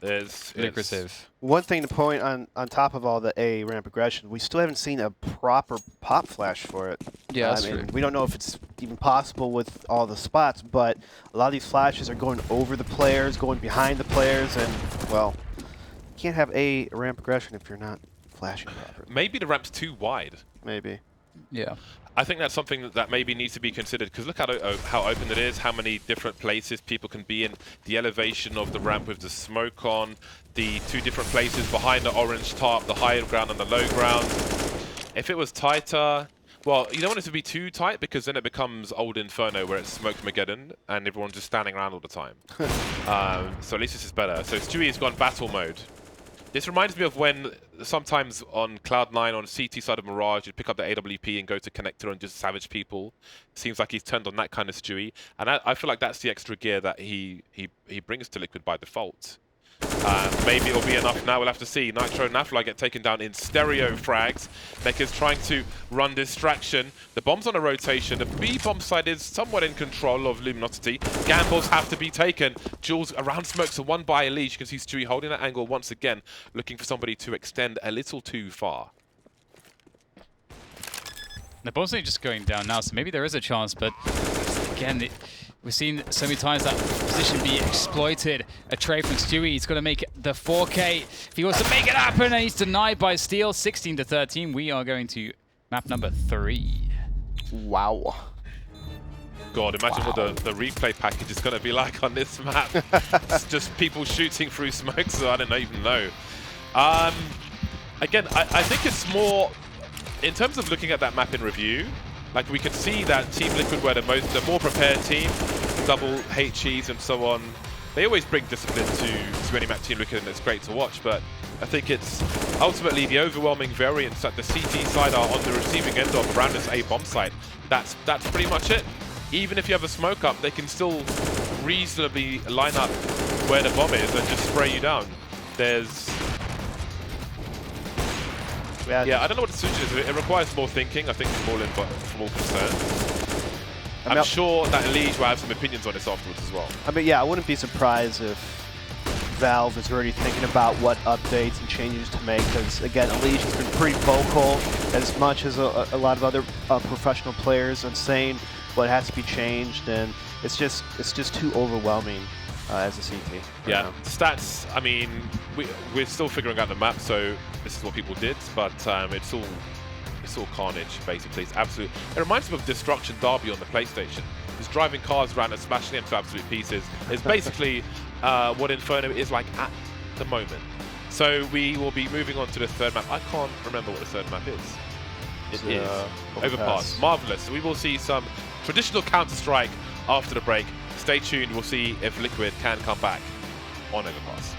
lucrative. One thing to point on top of all the A ramp aggression, we still haven't seen a proper pop flash for it. Yeah, that's true. We don't know if it's even possible with all the spots, but a lot of these flashes are going over the players, going behind the players, and, well, you can't have A ramp aggression if you're not flashing properly. Maybe the ramp's too wide. Maybe. Yeah. I think that's something that maybe needs to be considered, because look at how open it is, how many different places people can be in, the elevation of the ramp with the smoke on, the 2 different places behind the orange tarp, the high ground and the low ground. If it was tighter, well, you don't want it to be too tight, because then it becomes old Inferno where it's Smoke Mageddon and everyone's just standing around all the time. So at least this is better. So Stewie's gone battle mode. This reminds me of when sometimes on Cloud9 on CT side of Mirage, you'd pick up the AWP and go to connector and just savage people. Seems like he's turned on that kind of Stewie. And I feel like that's the extra gear that he brings to Liquid by default. Maybe it'll be enough now, we'll have to see. Nitro and Nafla get taken down in stereo frags. Meka's trying to run distraction. The bomb's on a rotation. The B bomb side is somewhat in control of Luminosity. Gambles have to be taken. Jules around smoke, so one by Elise. You can see Stewie holding that angle once again, looking for somebody to extend a little too far. The bomb's only just going down now, so maybe there is a chance, but again, we've seen so many times that position be exploited. A trade from Stewie, he's got to make the 4K. If he wants to make it happen, and he's denied by Steel, 16-13. We are going to map number 3. Wow. God, imagine what the replay package is going to be like on this map. It's just people shooting through smoke, so I don't even know. Again, I think it's more, in terms of looking at that map in review, like we can see that Team Liquid were the more prepared team, double HEs and so on. They always bring discipline to any map Team Liquid, and it's great to watch, but I think it's ultimately the overwhelming variance that the CT side are on the receiving end of around this A bomb site. That's pretty much it. Even if you have a smoke up, they can still reasonably line up where the bomb is and just spray you down. There's... Yeah, I don't know what the solution is. It requires more thinking, I think, from all concerned. I'm sure that Elige will have some opinions on this afterwards as well. I mean, yeah, I wouldn't be surprised if Valve is already thinking about what updates and changes to make, because, again, Elige has been pretty vocal, as much as a lot of other professional players, and saying what has to be changed, and it's just too overwhelming as a CT. Yeah, stats, I mean, we're still figuring out the map, so this is what people did, but it's all carnage, basically. It's absolute. It reminds me of Destruction Derby on the PlayStation. Just driving cars around and smashing them to absolute pieces. It's basically what Inferno is like at the moment. So we will be moving on to the 3rd map. I can't remember what the 3rd map is. It is Overpass. Marvelous. So we will see some traditional Counter-Strike after the break. Stay tuned. We'll see if Liquid can come back on Overpass.